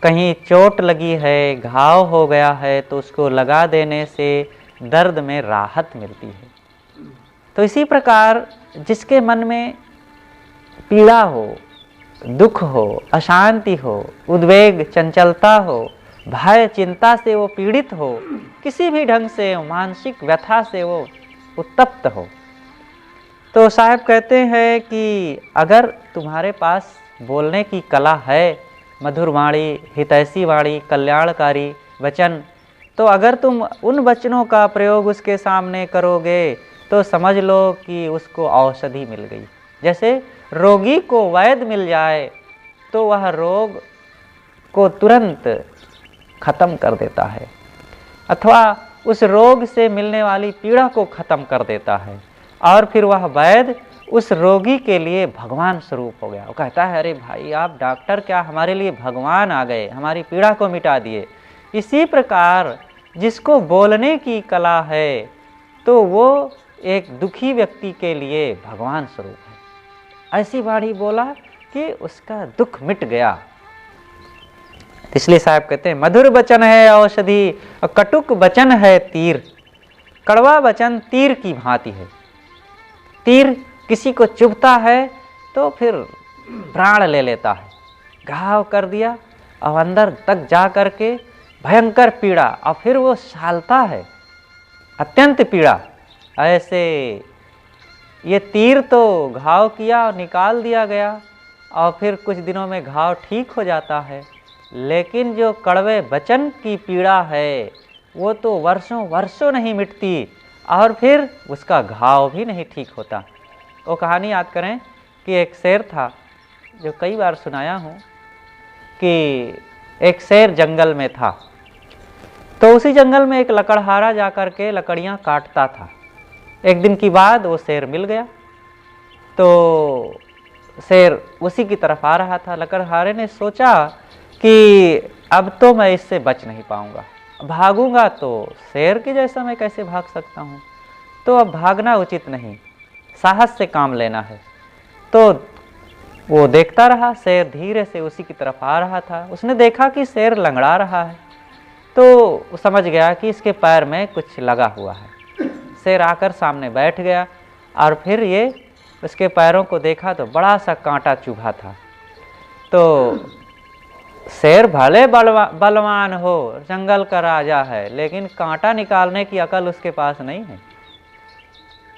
कहीं चोट लगी है, घाव हो गया है, तो उसको लगा देने से दर्द में राहत मिलती है। तो इसी प्रकार जिसके मन में पीड़ा हो, दुख हो, अशांति हो, उद्वेग, चंचलता हो, भय, चिंता से वो पीड़ित हो, किसी भी ढंग से मानसिक व्यथा से वो उत्तप्त हो, तो साहब कहते हैं कि अगर तुम्हारे पास बोलने की कला है, मधुर वाणी, हितैषी वाणी, कल्याणकारी, वचन, तो अगर तुम उन वचनों का प्रयोग उसके सामने करोगे तो समझ लो कि उसको औषधि मिल गई। जैसे रोगी को वैद्य मिल जाए तो वह रोग को तुरंत खत्म कर देता है, अथवा उस रोग से मिलने वाली पीड़ा को खत्म कर देता है, और फिर वह वैद्य उस रोगी के लिए भगवान स्वरूप हो गया। वो कहता है, अरे भाई आप डॉक्टर क्या, हमारे लिए भगवान आ गए, हमारी पीड़ा को मिटा दिए। इसी प्रकार जिसको बोलने की कला है तो वो एक दुखी व्यक्ति के लिए भगवान स्वरूप है। ऐसी वाणी बोला कि उसका दुख मिट गया। इसलिए साहब कहते हैं, मधुर वचन है औषधि और कटुक वचन है तीर। कड़वा वचन तीर की भांति है। तीर किसी को चुभता है तो फिर प्राण ले लेता है, घाव कर दिया और अंदर तक जा करके भयंकर पीड़ा, और फिर वो सालता है, अत्यंत पीड़ा। ऐसे ये तीर तो घाव किया और निकाल दिया गया और फिर कुछ दिनों में घाव ठीक हो जाता है, लेकिन जो कड़वे वचन की पीड़ा है वो तो वर्षों वर्षों नहीं मिटती और फिर उसका घाव भी नहीं ठीक होता। वो कहानी याद करें कि एक शेर था, जो कई बार सुनाया हूँ, कि एक शेर जंगल में था, तो उसी जंगल में एक लकड़हारा जा कर के लकड़ियाँ काटता था। एक दिन की बाद वो शेर मिल गया, तो शेर उसी की तरफ आ रहा था। लकड़हारे ने सोचा कि अब तो मैं इससे बच नहीं पाऊंगा, भागूंगा तो शेर के जैसा मैं कैसे भाग सकता हूँ, तो अब भागना उचित नहीं, साहस से काम लेना है। तो वो देखता रहा, शेर धीरे से उसी की तरफ आ रहा था। उसने देखा कि शेर लंगड़ा रहा है, तो वो समझ गया कि इसके पैर में कुछ लगा हुआ है। शेर आकर सामने बैठ गया और फिर ये उसके पैरों को देखा तो बड़ा सा कांटा चुभा था। तो शेर भले बलवान हो, जंगल का राजा है, लेकिन कांटा निकालने की अकल उसके पास नहीं है।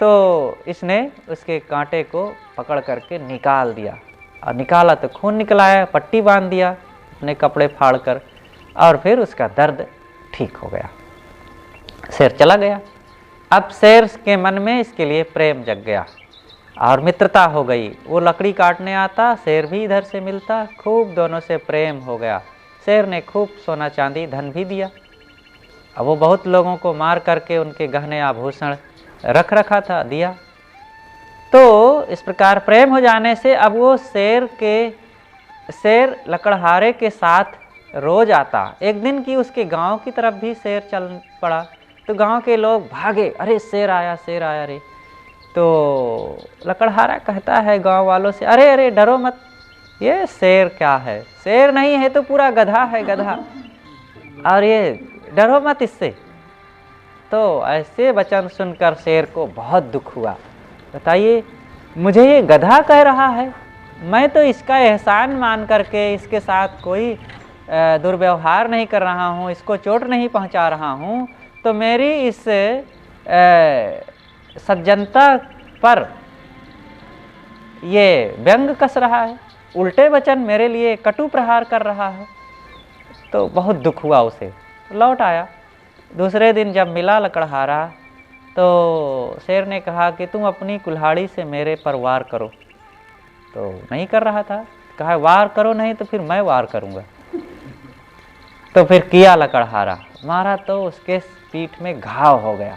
तो इसने उसके कांटे को पकड़ करके निकाल दिया, और निकाला तो खून निकलाया, पट्टी बांध दिया अपने कपड़े फाड़ कर, और फिर उसका दर्द ठीक हो गया। शेर चला गया। अब शेर के मन में इसके लिए प्रेम जग गया और मित्रता हो गई। वो लकड़ी काटने आता, शेर भी इधर से मिलता, खूब दोनों से प्रेम हो गया। शेर ने खूब सोना चांदी धन भी दिया। अब वो बहुत लोगों को मार करके उनके गहने आभूषण रख रखा था, दिया। तो इस प्रकार प्रेम हो जाने से अब वो शेर लकड़हारे के साथ रोज आता। एक दिन की उसके गांव की तरफ भी शेर चल पड़ा, तो गांव के लोग भागे, अरे शेर आया, शेर आया रे। तो लकड़हारा कहता है गांव वालों से, अरे अरे डरो मत, ये शेर क्या है, शेर नहीं है तो पूरा गधा है, गधा, और ये डरो मत इससे। तो ऐसे वचन सुनकर शेर को बहुत दुख हुआ। बताइए, मुझे ये गधा कह रहा है, मैं तो इसका एहसान मान करके इसके साथ कोई दुर्व्यवहार नहीं कर रहा हूँ, इसको चोट नहीं पहुँचा रहा हूँ, तो मेरी इस सज्जनता पर ये व्यंग कस रहा है, उल्टे वचन मेरे लिए कटु प्रहार कर रहा है। तो बहुत दुख हुआ उसे, लौट आया। दूसरे दिन जब मिला लकड़हारा, तो शेर ने कहा कि तुम अपनी कुल्हाड़ी से मेरे पर वार करो। तो नहीं कर रहा था, कहा वार करो, नहीं तो फिर मैं वार करूँगा। तो फिर किया लकड़हारा, मारा तो उसके पीठ में घाव हो गया,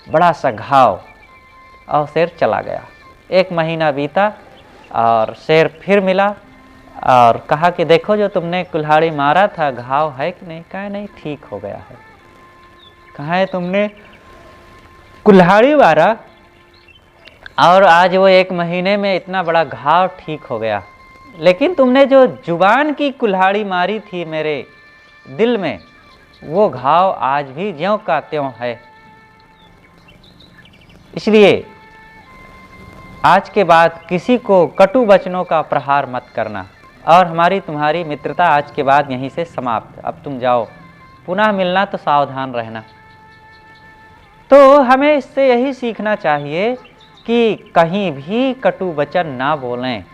बड़ा सा घाव, और शेर चला गया। 1 महीना बीता और शेर फिर मिला और कहा कि देखो जो तुमने कुल्हाड़ी मारा था, घाव है कि नहीं? कहा नहीं, ठीक हो गया है। कहा है तुमने कुल्हाड़ी मारा और आज वो 1 महीने में इतना बड़ा घाव ठीक हो गया, लेकिन तुमने जो जुबान की कुल्हाड़ी मारी थी मेरे दिल में, वो घाव आज भी ज्यों का त्यों है। इसलिए आज के बाद किसी को कटु वचनों का प्रहार मत करना, और हमारी तुम्हारी मित्रता आज के बाद यहीं से समाप्त। अब तुम जाओ, पुनः मिलना तो सावधान रहना। तो हमें इससे यही सीखना चाहिए कि कहीं भी कटु वचन ना बोलें,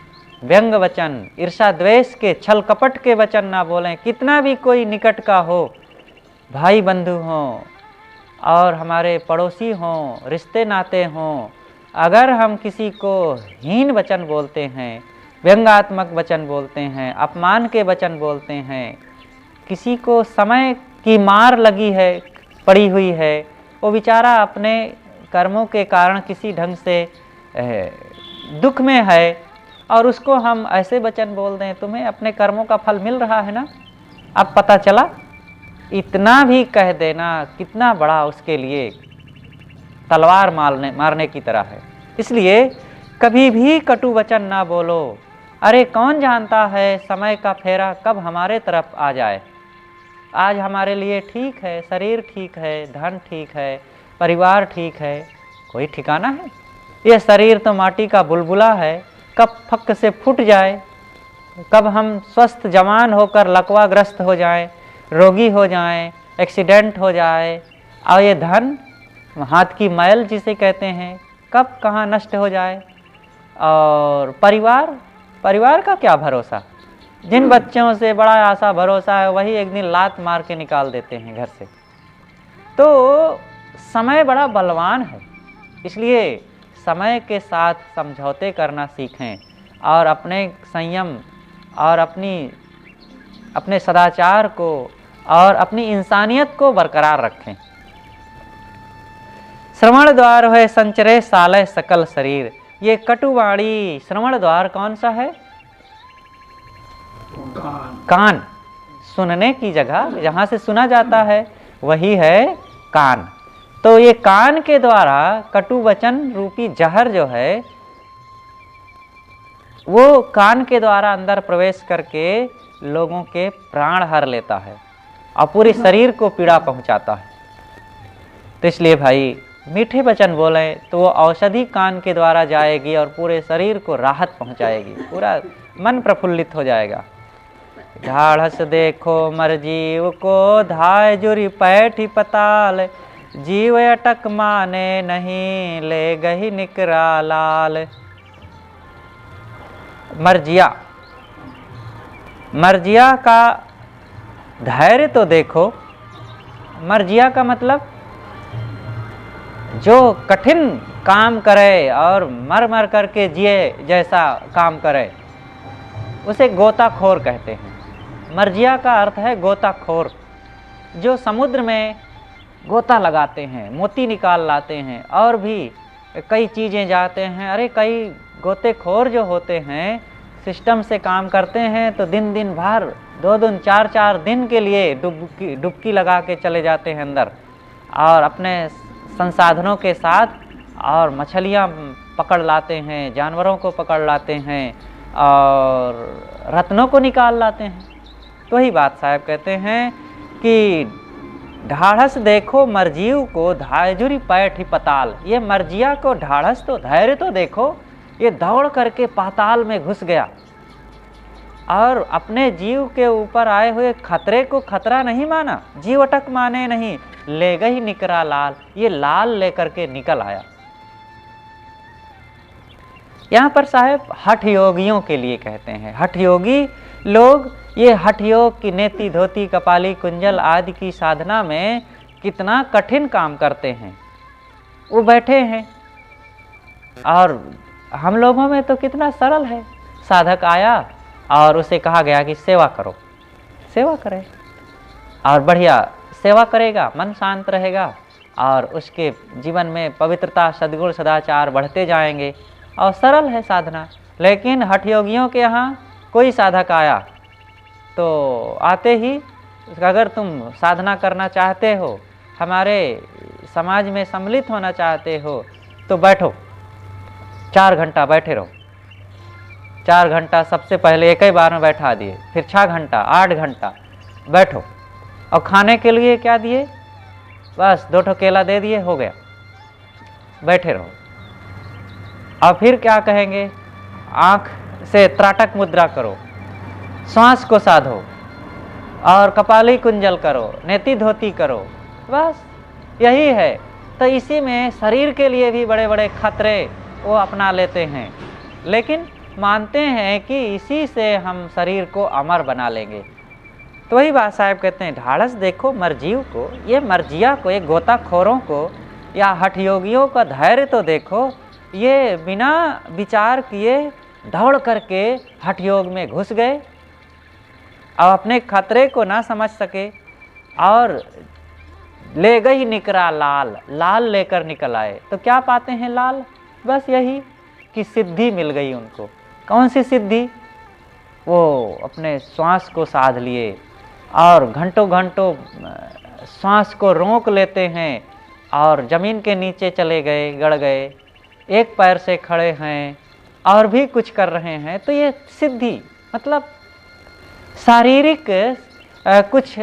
व्यंग वचन, ईर्षा द्वेष के, छल कपट के वचन ना बोलें। कितना भी कोई निकट का हो, भाई बंधु हों और हमारे पड़ोसी हों, रिश्ते नाते हों, अगर हम किसी को हीन वचन बोलते हैं, व्यंग्यात्मक वचन बोलते हैं, अपमान के वचन बोलते हैं, किसी को समय की मार लगी है, पड़ी हुई है, वो बेचारा अपने कर्मों के कारण किसी ढंग से दुख में है और उसको हम ऐसे वचन बोल दें, तुम्हें अपने कर्मों का फल मिल रहा है ना। अब पता चला, इतना भी कह देना कितना बड़ा उसके लिए तलवार मारने की तरह है। इसलिए कभी भी कटु वचन ना बोलो। अरे कौन जानता है समय का फेरा कब हमारे तरफ आ जाए। आज हमारे लिए ठीक है, शरीर ठीक है, धन ठीक है, परिवार ठीक है, कोई ठिकाना है। ये शरीर तो माटी का बुलबुला है, कब फक से फूट जाए, कब हम स्वस्थ जवान होकर लकवाग्रस्त हो जाएं, रोगी हो जाएं, एक्सीडेंट हो जाए। और ये धन, हाथ की मैल जिसे कहते हैं, कब कहाँ नष्ट हो जाए। और परिवार का क्या भरोसा। जिन बच्चों से बड़ा आशा भरोसा है वही एक दिन लात मार के निकाल देते हैं घर से। तो समय बड़ा बलवान है, इसलिए समय के साथ समझौते करना सीखें और अपने संयम और अपने सदाचार को और अपनी इंसानियत को बरकरार रखें। श्रवण द्वार है संचरे सालय सकल शरीर। ये कटुवाणी श्रवण द्वार कौन सा है? कान, सुनने की जगह, जहाँ से सुना जाता है वही है कान। तो ये कान के द्वारा कटु वचन रूपी जहर जो है वो कान के द्वारा अंदर प्रवेश करके लोगों के प्राण हर लेता है और पूरे शरीर को पीड़ा पहुंचाता है। तो इसलिए भाई मीठे वचन बोलें तो वो औषधि कान के द्वारा जाएगी और पूरे शरीर को राहत पहुंचाएगी, पूरा मन प्रफुल्लित हो जाएगा। ढाढ़स देखो मर जीव को, धाय जुरी पैठी पताल, जीव अटक माने नहीं, ले गही निकरा लाल। मर्जिया का धैर्य तो देखो। मर्जिया का मतलब जो कठिन काम करे और मर मर करके जिए जैसा काम करे उसे गोताखोर कहते हैं। मर्जिया का अर्थ है गोताखोर, जो समुद्र में गोता लगाते हैं, मोती निकाल लाते हैं और भी कई चीज़ें जाते हैं। अरे कई गोतेखोर जो होते हैं सिस्टम से काम करते हैं तो दिन भर 2 दिन 4 दिन के लिए डुबकी लगा के चले जाते हैं अंदर और अपने संसाधनों के साथ और मछलियाँ पकड़ लाते हैं, जानवरों को पकड़ लाते हैं और रत्नों को निकाल लाते हैं। तो ही बात साहब कहते हैं कि ढाढ़स देखो मरजीव को, धायजुरी पैठी पताल। ये मर्जिया को ढाढ़स तो, धैर्य तो देखो, ये दौड़ करके पाताल में घुस गया और अपने जीव के ऊपर आए हुए खतरे को खतरा नहीं माना, जीव अटक माने नहीं, ले गई निकरा लाल। ये लाल लेकर के निकल आया। यहाँ पर साहब हठ योगियों के लिए कहते हैं। हठ योगी लोग ये हठ योग की नेति धोती कपाली कुंजल आदि की साधना में कितना कठिन काम करते हैं। वो बैठे हैं और हम लोगों में तो कितना सरल है। साधक आया और उसे कहा गया कि सेवा करो, सेवा करे और बढ़िया सेवा करेगा, मन शांत रहेगा और उसके जीवन में पवित्रता सद्गुण सदाचार बढ़ते जाएंगे और सरल है साधना। लेकिन हठ योगियों के यहाँ कोई साधक आया तो आते ही अगर तुम साधना करना चाहते हो, हमारे समाज में सम्मिलित होना चाहते हो तो बैठो, 4 घंटा बैठे रहो। 4 घंटा सबसे पहले एक ही बार में बैठा दिए, फिर 6 घंटा 8 घंटा बैठो और खाने के लिए क्या दिए, बस 2 केला दे दिए, हो गया, बैठे रहो। और फिर क्या कहेंगे, आँख से त्राटक मुद्रा करो, श्वास को साधो और कपाली कुंजल करो, नेति धोती करो, बस यही है। तो इसी में शरीर के लिए भी बड़े बड़े खतरे वो अपना लेते हैं, लेकिन मानते हैं कि इसी से हम शरीर को अमर बना लेंगे। तो वही बात साहब कहते हैं, ढाढ़स देखो मरजीव को, ये मर्जिया को, ये गोताखोरों को या हठ योगियों का धैर्य तो देखो, ये बिना विचार किए दौड़ करके हठ योग में घुस गए और अपने खतरे को ना समझ सके और ले गई निकरा लाल, लाल लेकर निकल आए। तो क्या पाते हैं लाल? बस यही कि सिद्धि मिल गई उनको। कौन सी सिद्धि? वो अपने श्वास को साध लिए और घंटों घंटों श्वास को रोक लेते हैं और ज़मीन के नीचे चले गए, गड़ गए, एक पैर से खड़े हैं और भी कुछ कर रहे हैं। तो ये सिद्धि मतलब शारीरिक कुछ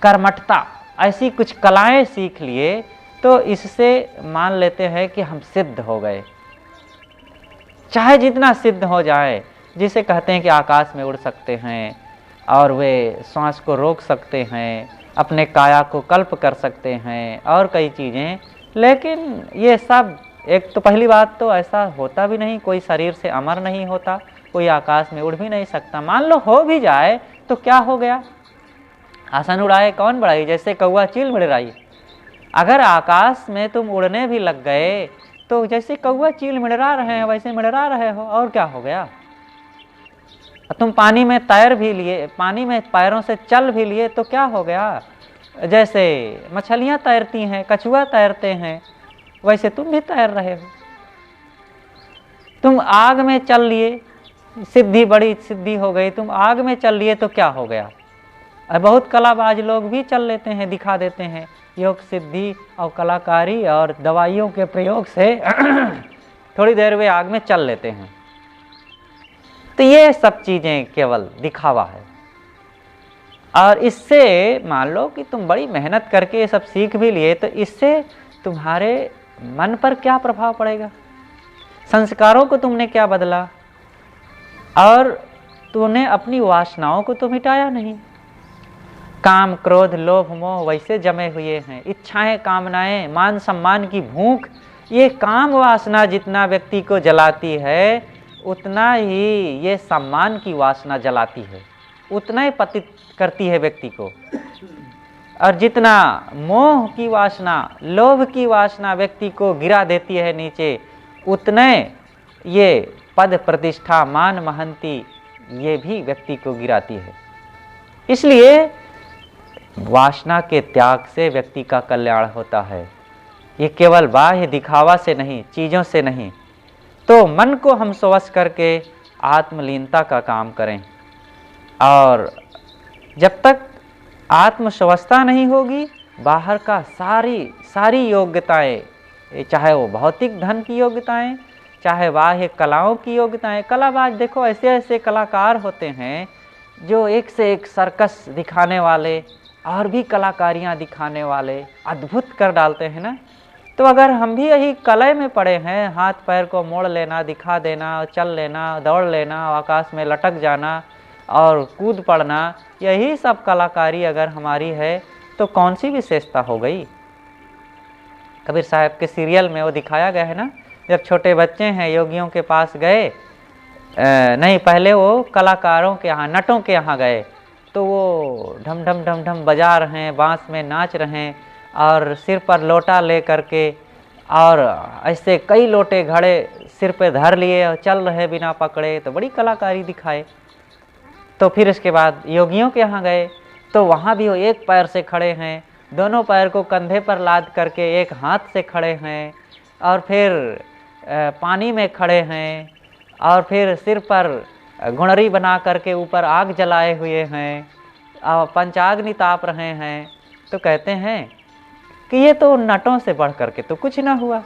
कर्मठता, ऐसी कुछ कलाएं सीख लिए तो इससे मान लेते हैं कि हम सिद्ध हो गए। चाहे जितना सिद्ध हो जाए, जिसे कहते हैं कि आकाश में उड़ सकते हैं और वे सांस को रोक सकते हैं, अपने काया को कल्प कर सकते हैं और कई चीज़ें। लेकिन ये सब, एक तो पहली बात तो ऐसा होता भी नहीं, कोई शरीर से अमर नहीं होता, कोई आकाश में उड़ भी नहीं सकता। मान लो हो भी जाए तो क्या हो गया? आसन उड़ाए कौन बढ़ाई, जैसे कौवा चील मिड़राई। अगर आकाश में तुम उड़ने भी लग गए तो जैसे कौवा चील मिड़रा रहे हैं वैसे मिड़रा रहे हो, और क्या हो गया? तुम पानी में तैर भी लिए, पानी में पैरों से चल भी लिए तो क्या हो गया? जैसे मछलियाँ तैरती हैं, कछुआ तैरते हैं, वैसे तुम भी तैर रहे हो। तुम आग में चल लिए, सिद्धि बड़ी सिद्धि हो गई, तुम आग में चल लिए तो क्या हो गया? बहुत कलाबाज लोग भी चल लेते हैं, दिखा देते हैं योग सिद्धि और कलाकारी और दवाइयों के प्रयोग से थोड़ी देर वे आग में चल लेते हैं। तो ये सब चीज़ें केवल दिखावा है। और इससे मान लो कि तुम बड़ी मेहनत करके ये सब सीख भी लिए, तो इससे तुम्हारे मन पर क्या प्रभाव पड़ेगा? संस्कारों को तुमने क्या बदला? और तूने अपनी वासनाओं को तो मिटाया नहीं। काम, क्रोध, लोभ, मोह वैसे जमे हुए हैं। इच्छाएं, कामनाएं, मान सम्मान की भूख, ये काम वासना जितना व्यक्ति को जलाती है उतना ही ये सम्मान की वासना जलाती है, उतना ही पतित करती है व्यक्ति को। और जितना मोह की वासना, लोभ की वासना व्यक्ति को गिरा देती है नीचे, उतने ये पद, प्रतिष्ठा, मान, महंती ये भी व्यक्ति को गिराती है। इसलिए वासना के त्याग से व्यक्ति का कल्याण होता है। ये केवल बाह्य दिखावा से नहीं, चीज़ों से नहीं। तो मन को हम स्वश करके आत्मलीनता का काम करें। और जब तक आत्मस्वस्थता नहीं होगी, बाहर का सारी योग्यताएं, चाहे वो भौतिक धन की योग्यताएं, चाहे बाह्य कलाओं की योग्यताएं। कलाबाज देखो, ऐसे ऐसे कलाकार होते हैं जो एक से एक सर्कस दिखाने वाले और भी कलाकारियाँ दिखाने वाले अद्भुत कर डालते हैं ना। तो अगर हम भी यही कला में पड़े हैं, हाथ पैर को मोड़ लेना, दिखा देना, चल लेना, दौड़ लेना, आकाश में लटक जाना और कूद पड़ना, यही सब कलाकारी अगर हमारी है तो कौन सी विशेषता हो गई? कबीर साहब के सीरियल में वो दिखाया गया है ना, जब छोटे बच्चे हैं योगियों के पास गए, नहीं पहले वो कलाकारों के यहाँ, नटों के यहाँ गए, तो वो ढम ढम ढम ढम बजा रहे हैं, बांस में नाच रहे हैं और सिर पर लोटा ले करके, और ऐसे कई लोटे घड़े सिर पे धर लिए और चल रहे बिना पकड़े, तो बड़ी कलाकारी दिखाए। तो फिर इसके बाद योगियों के यहाँ गए तो वहाँ भी वो एक पैर से खड़े हैं, दोनों पैर को कंधे पर लाद करके एक हाथ से खड़े हैं, और फिर पानी में खड़े हैं, और फिर सिर पर गुणरी बना करके ऊपर आग जलाए हुए हैं और पंचाग्नि ताप रहे हैं। तो कहते हैं कि ये तो नटों से बढ़ करके तो कुछ ना हुआ।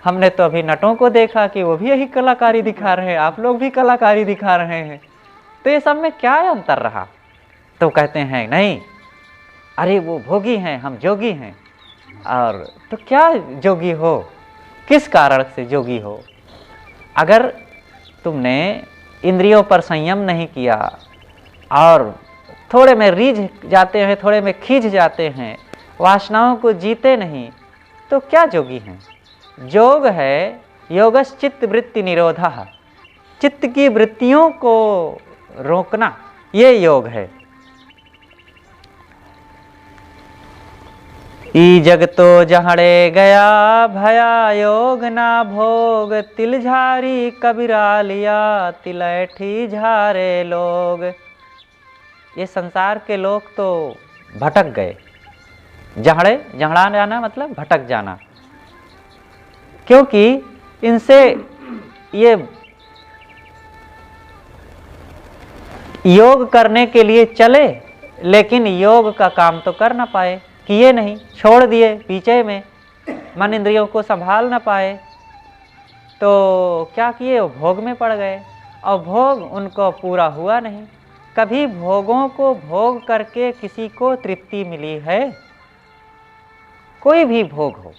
हमने तो अभी नटों को देखा कि वो भी यही कलाकारी दिखा रहे हैं, आप लोग भी कलाकारी दिखा रहे हैं, तो ये सब में क्या अंतर रहा? तो कहते हैं नहीं, अरे वो भोगी हैं, हम जोगी हैं। और तो क्या जोगी हो? किस कारण से जोगी हो? अगर तुमने इंद्रियों पर संयम नहीं किया और थोड़े में रीझ जाते हैं, थोड़े में खींच जाते हैं, वासनाओं को जीते नहीं, तो क्या जोगी हैं? योग है योगश्चित्त वृत्ति निरोधः, चित्त की वृत्तियों को रोकना, ये योग है। ई जग तो जहड़े गया भया योग ना भोग, तिल झारी कबीरा लिया तिलैठी झारे लोग। ये संसार के लोग तो भटक गए। जहड़े, जहड़ा जाना मतलब भटक जाना, क्योंकि इनसे ये योग करने के लिए चले, लेकिन योग का काम तो कर ना पाए, किए नहीं, छोड़ दिए पीछे में, मन इंद्रियों को संभाल ना पाए, तो क्या किए, वो भोग में पड़ गए और भोग उनको पूरा हुआ नहीं। कभी भोगों को भोग करके किसी को तृप्ति मिली है? कोई भी भोग हो,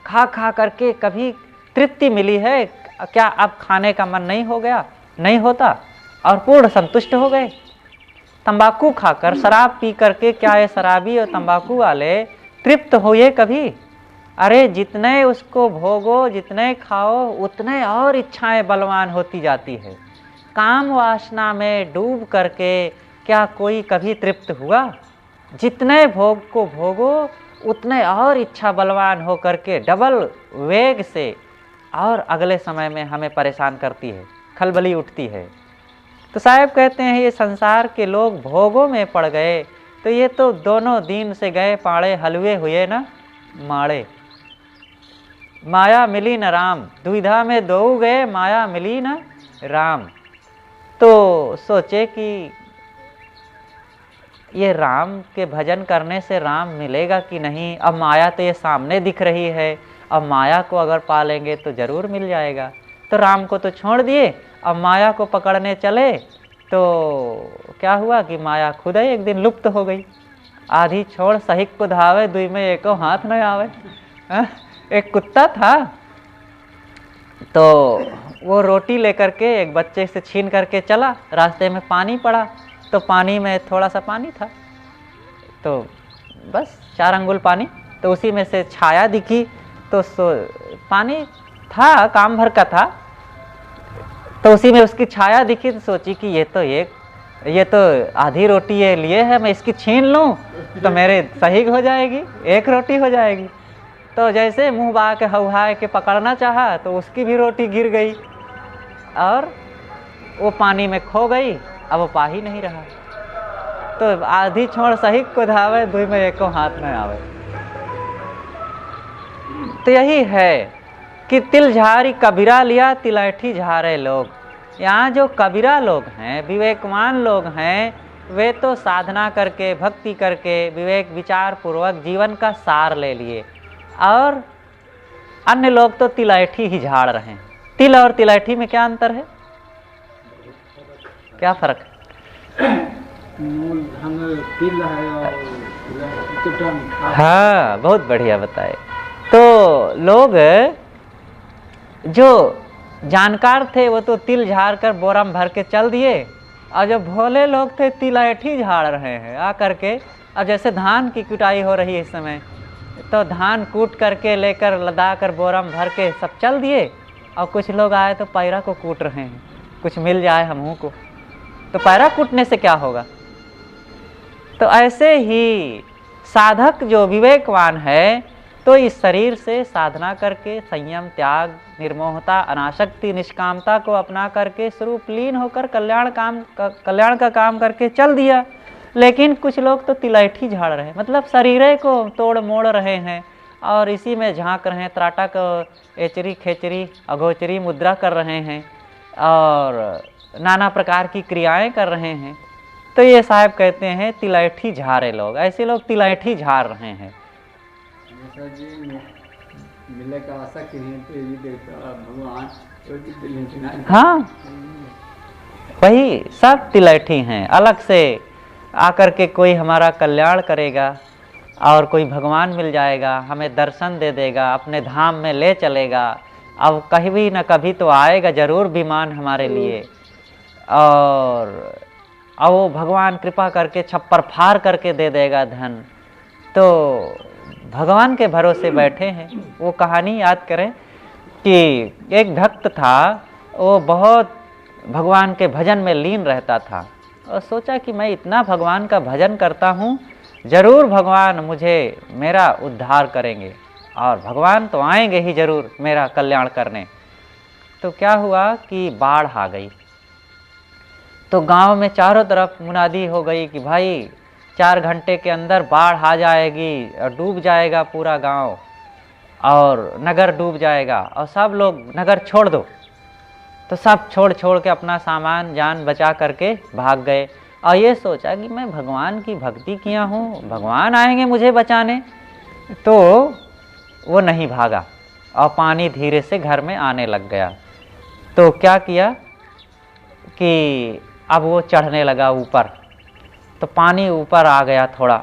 खा खा करके कभी तृप्ति मिली है क्या? अब खाने का मन नहीं हो गया, नहीं होता, और पूर्ण संतुष्ट हो गए। तंबाकू खाकर, शराब पी करके क्या ये शराबी और तंबाकू वाले तृप्त हुए कभी? अरे जितने उसको भोगो, जितने खाओ, उतने और इच्छाएं बलवान होती जाती है। काम वासना में डूब करके क्या कोई कभी तृप्त हुआ? जितने भोग को भोगो, उतने और इच्छा बलवान हो करके डबल वेग से और अगले समय में हमें परेशान करती है, खलबली उठती है। तो साहब कहते हैं ये संसार के लोग भोगों में पड़ गए, तो ये तो दोनों दिन से गए पाड़े, हलवे हुए ना माड़े। माया मिली न राम, दुविधा में दो गए, माया मिली न राम। तो सोचे कि ये राम के भजन करने से राम मिलेगा कि नहीं। अब माया तो ये सामने दिख रही है, अब माया को अगर पालेंगे तो जरूर मिल जाएगा। तो राम को तो छोड़ दिए, अब माया को पकड़ने चले, तो क्या हुआ कि माया खुद ही एक दिन लुप्त हो गई। आधी छोड़ सहिक को धावे, दुई में एको हाथ न आवे। एक कुत्ता था, तो वो रोटी लेकर के एक बच्चे से छीन करके चला, रास्ते में पानी पड़ा, तो पानी में थोड़ा सा पानी था, तो बस 4 अंगुल पानी, तो उसी में से छाया दिखी, तो पानी था काम भर का था, तो उसी में उसकी छाया दिखी, तो सोची कि ये तो आधी रोटी ये लिए है, मैं इसकी छीन लूं तो मेरे सही हो जाएगी, एक रोटी हो जाएगी। तो जैसे मुंह बहा के हौहाए के पकड़ना चाहा, तो उसकी भी रोटी गिर गई और वो पानी में खो गई। अब वो पा ही नहीं रहा। तो आधी छोड़ सही को धावे, दुई में एको हाथ न आवे। तो यही है कि तिल झारी कबीरा लिया तिलैठी झारे लोग। यहाँ जो कबीरा लोग हैं, विवेकवान लोग हैं, वे तो साधना करके, भक्ति करके, विवेक विचार पूर्वक जीवन का सार ले लिए, और अन्य लोग तो तिलैठी ही झाड़ रहे हैं। तिल और तिलैठी में क्या अंतर है, क्या फर्क है? तिल है और हाँ, बहुत बढ़िया बताए। तो लोग जो जानकार थे वो तो तिल झाड़ कर बोरा में भर के चल दिए, और जो भोले लोग थे तिलैठी झाड़ रहे हैं आ करके। अब जैसे धान की कुटाई हो रही है इस समय, तो धान कूट करके लेकर लदा कर बोरा में भर के सब चल दिए, और कुछ लोग आए तो पैरा को कूट रहे हैं, कुछ मिल जाए हमहू को। तो पैरा कूटने से क्या होगा? तो ऐसे ही साधक जो विवेकवान है, तो इस शरीर से साधना करके संयम, त्याग, निर्मोहता, अनासक्ति, निष्कामता को अपना करके स्वरूप लीन होकर कल्याण का काम करके चल दिया। लेकिन कुछ लोग तो तिलैठी झाड़ रहे हैं, मतलब शरीर को तोड़ मोड़ रहे हैं और इसी में झांक रहे हैं, त्राटक, एचरी, खेचरी, अगोचरी मुद्रा कर रहे हैं और नाना प्रकार की क्रियाएं कर रहे हैं। तो ये साहब कहते हैं तिलैठी झाड़े लोग, ऐसे लोग तिलैठी झाड़ रहे हैं। मिले का आशा की भगवान, हाँ, वही सब तिलैठी हैं। अलग से आकर के कोई हमारा कल्याण करेगा और कोई भगवान मिल जाएगा, हमें दर्शन दे देगा, अपने धाम में ले चलेगा, अब कभी न कभी तो आएगा जरूर विमान हमारे लिए, और अब वो भगवान कृपा करके छप्पर फाड़ करके दे देगा धन। तो भगवान के भरोसे बैठे हैं। वो कहानी याद करें कि एक भक्त था, वो बहुत भगवान के भजन में लीन रहता था, और सोचा कि मैं इतना भगवान का भजन करता हूँ, जरूर भगवान मुझे मेरा उद्धार करेंगे और भगवान तो आएंगे ही जरूर मेरा कल्याण करने। तो क्या हुआ कि बाढ़ आ गई। तो गांव में चारों तरफ मुनादी हो गई कि भाई 4 घंटे के अंदर बाढ़ आ जाएगी और डूब जाएगा पूरा गांव और नगर डूब जाएगा और सब लोग नगर छोड़ दो। तो सब छोड़ के अपना सामान जान बचा करके भाग गए और ये सोचा कि मैं भगवान की भक्ति किया हूँ, भगवान आएंगे मुझे बचाने। तो वो नहीं भागा और पानी धीरे से घर में आने लग गया। तो क्या किया कि अब वो चढ़ने लगा ऊपर, तो पानी ऊपर आ गया थोड़ा।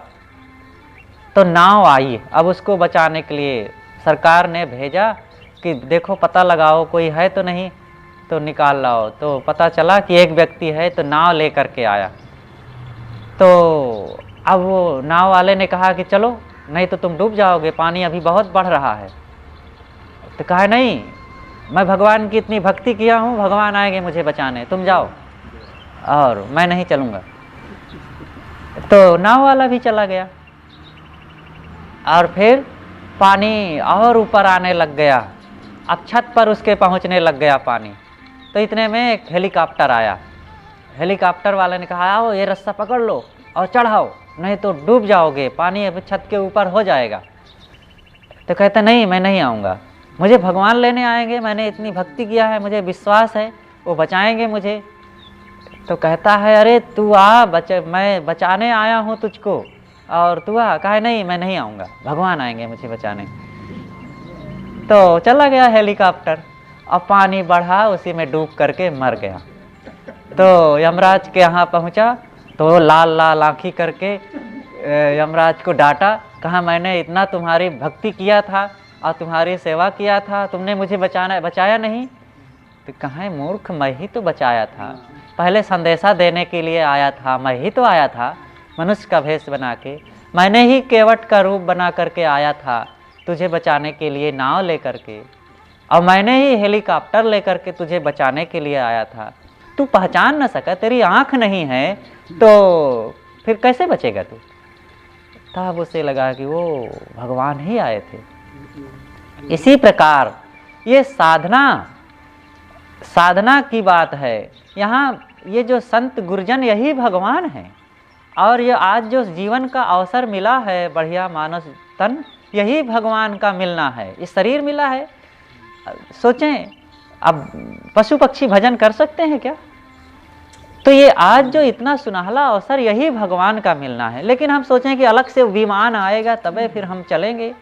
तो नाव आई अब उसको बचाने के लिए। सरकार ने भेजा कि देखो पता लगाओ कोई है तो नहीं, तो निकाल लाओ। तो पता चला कि एक व्यक्ति है, तो नाव लेकर के आया। तो अब वो नाव वाले ने कहा कि चलो नहीं तो तुम डूब जाओगे, पानी अभी बहुत बढ़ रहा है। तो कहा नहीं, मैं भगवान की इतनी भक्ति किया हूँ, भगवान आएंगे मुझे बचाने, तुम जाओ और मैं नहीं चलूँगा। तो नाव वाला भी चला गया और फिर पानी और ऊपर आने लग गया। अब छत पर उसके पहुंचने लग गया पानी। तो इतने में एक हेलीकॉप्टर आया। हेलीकॉप्टर वाले ने कहा आओ ये रस्सा पकड़ लो और चढ़ाओ, नहीं तो डूब जाओगे, पानी अब छत के ऊपर हो जाएगा। तो कहता नहीं मैं नहीं आऊँगा, मुझे भगवान लेने आएंगे, मैंने इतनी भक्ति किया है, मुझे विश्वास है वो बचाएंगे मुझे। तो कहता है अरे तू आ, मैं बचाने आया हूँ तुझको और तू आ। कहा नहीं मैं नहीं आऊँगा, भगवान आएंगे मुझे बचाने। तो चला गया हेलीकॉप्टर, अब पानी बढ़ा, उसी में डूब करके मर गया। तो यमराज के यहाँ पहुँचा तो लाल लाल आँखी करके यमराज को डांटा। कहा मैंने इतना तुम्हारी भक्ति किया था और तुम्हारी सेवा किया था, तुमने मुझे बचाया नहीं। तो कहा मूर्ख, मैं ही तो बचाया था, पहले संदेशा देने के लिए आया था, मैं ही तो आया था मनुष्य का भेष बना के, मैंने ही केवट का रूप बना करके आया था तुझे बचाने के लिए नाव लेकर के, और मैंने ही हेलीकॉप्टर लेकर के तुझे बचाने के लिए आया था। तू पहचान न सका, तेरी आँख नहीं है तो फिर कैसे बचेगा तू। तब उसे लगा कि वो भगवान ही आए थे। इसी प्रकार ये साधना की बात है। यहाँ ये जो संत गुरुजन यही भगवान हैं और ये आज जो जीवन का अवसर मिला है, बढ़िया मानव तन, यही भगवान का मिलना है। ये शरीर मिला है, सोचें अब पशु पक्षी भजन कर सकते हैं क्या? तो ये आज जो इतना सुनहला अवसर यही भगवान का मिलना है। लेकिन हम सोचें कि अलग से विमान आएगा तबे फिर हम चलेंगे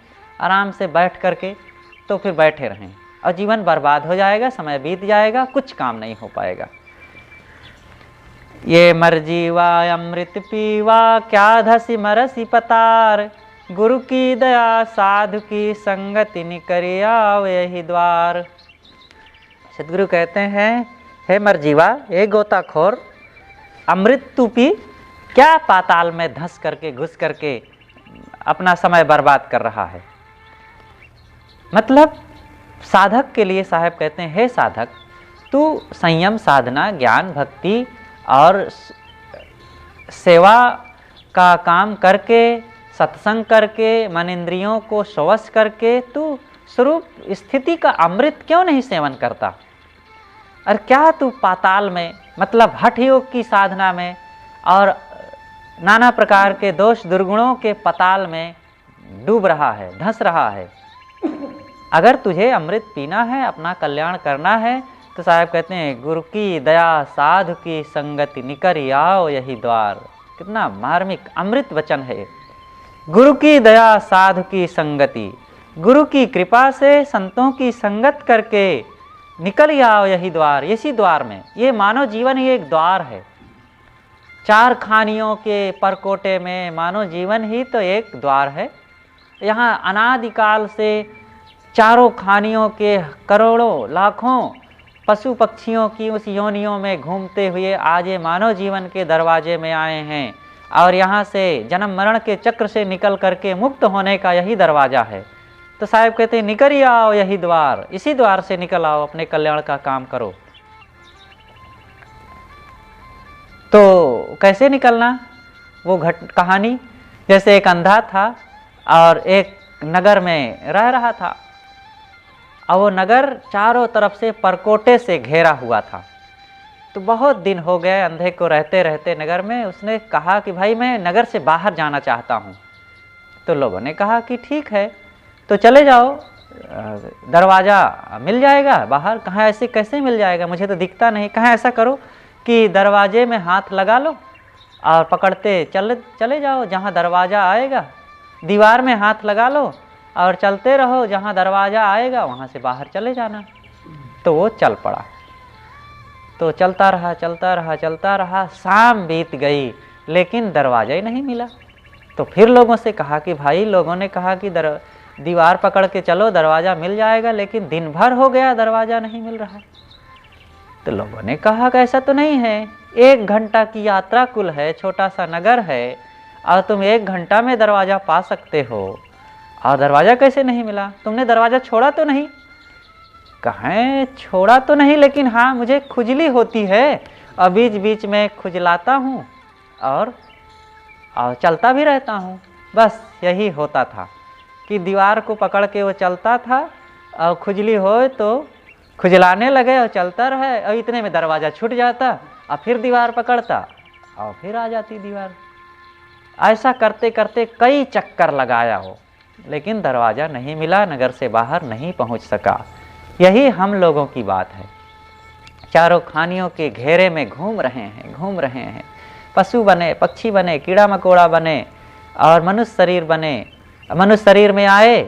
आराम से बैठ करके, तो फिर बैठे रहें और जीवन बर्बाद हो जाएगा, समय बीत जाएगा, कुछ काम नहीं हो पाएगा। ये मर जीवा अमृत पीवा, क्या धसी मरसी पतार, गुरु की दया साधु की संगति निकरिया यही द्वार। सदगुरु कहते हैं हे मर जीवा, हे गोताखोर, अमृत तू पी, क्या पाताल में धंस करके घुस करके अपना समय बर्बाद कर रहा है। मतलब साधक के लिए साहब कहते हैं हे साधक, तू संयम साधना ज्ञान भक्ति और सेवा का काम करके, सत्संग करके, मन इंद्रियों को स्वश करके तू स्वरूप स्थिति का अमृत क्यों नहीं सेवन करता। और क्या तू पाताल में, मतलब हठ योग की साधना में और नाना प्रकार के दोष दुर्गुणों के पाताल में डूब रहा है, धंस रहा है। अगर तुझे अमृत पीना है, अपना कल्याण करना है, तो साहब कहते हैं गुरु की दया साधु की संगति निकरी आओ यही द्वार। कितना मार्मिक अमृत वचन है। गुरु की दया साधु की संगति, गुरु की कृपा से संतों की संगत करके निकल आओ यही द्वार। इसी द्वार में, ये मानव जीवन ही एक द्वार है। 4 खानियों के परकोटे में मानव जीवन ही तो एक द्वार है। यहाँ अनादिकाल से चारों खानियों के करोड़ों लाखों पशु पक्षियों की उस योनियों में घूमते हुए आज ये मानव जीवन के दरवाजे में आए हैं और यहाँ से जन्म मरण के चक्र से निकल करके मुक्त होने का यही दरवाज़ा है। तो साहब कहते हैं निकल आओ यही द्वार, इसी द्वार से निकल आओ, अपने कल्याण का काम करो। तो कैसे निकलना, वो कहानी जैसे एक अंधा था और एक नगर में रह रहा था, और वो नगर चारों तरफ से परकोटे से घेरा हुआ था। तो बहुत दिन हो गए अंधे को रहते रहते नगर में। उसने कहा कि भाई मैं नगर से बाहर जाना चाहता हूँ। तो लोगों ने कहा कि ठीक है, तो चले जाओ, दरवाज़ा मिल जाएगा बाहर। कहाँ ऐसे कैसे मिल जाएगा, मुझे तो दिखता नहीं। कहाँ ऐसा करो कि दरवाजे में हाथ लगा लो और पकड़ते चले जाओ जहाँ दरवाज़ा आएगा, दीवार में हाथ लगा लो और चलते रहो, जहाँ दरवाज़ा आएगा वहाँ से बाहर चले जाना। तो वो चल पड़ा। तो चलता रहा, शाम बीत गई लेकिन दरवाज़ा ही नहीं मिला। तो फिर लोगों से कहा कि भाई, लोगों ने कहा कि दीवार पकड़ के चलो, दरवाज़ा मिल जाएगा, लेकिन दिन भर हो गया दरवाज़ा नहीं मिल रहा। तो लोगों ने कहा कि ऐसा तो नहीं है, 1 घंटा की यात्रा कुल है, छोटा सा नगर है, और तुम 1 घंटा में दरवाज़ा पा सकते हो, और दरवाज़ा कैसे नहीं मिला? तुमने दरवाज़ा छोड़ा तो नहीं? कहें छोड़ा तो नहीं, लेकिन हाँ मुझे खुजली होती है और बीच बीच में खुजलाता हूँ और चलता भी रहता हूँ। बस यही होता था कि दीवार को पकड़ के वो चलता था और खुजली हो तो खुजलाने लगे और चलता रहे, और इतने में दरवाज़ा छूट जाता और फिर दीवार पकड़ता और फिर आ जाती दीवार। ऐसा करते करते कई चक्कर लगाया हो, लेकिन दरवाज़ा नहीं मिला, नगर से बाहर नहीं पहुंच सका। यही हम लोगों की बात है। चारों खानियों के घेरे में घूम रहे हैं। पशु बने, पक्षी बने, कीड़ा मकोड़ा बने और मनुष्य शरीर बने। मनुष्य शरीर में आए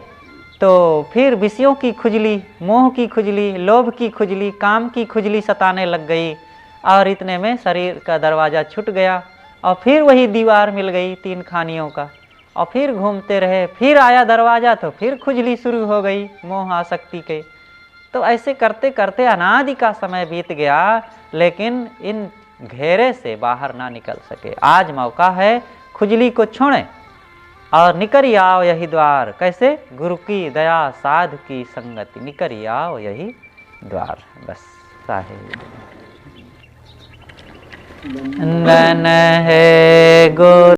तो फिर विषयों की खुजली, मोह की खुजली, लोभ की खुजली, काम की खुजली सताने लग गई, और इतने में शरीर का दरवाज़ा छूट गया और फिर वही दीवार मिल गई 3 खानियों का, और फिर घूमते रहे, फिर आया दरवाज़ा तो फिर खुजली शुरू हो गई मोह आसक्ति के। तो ऐसे करते करते अनादि का समय बीत गया, लेकिन इन घेरे से बाहर ना निकल सके। आज मौका है, खुजली को छोड़ें और निकरी आओ यही द्वार। कैसे? गुरु की दया साध की संगति, निकरी आओ यही द्वार। बस साहिब नन है गुरु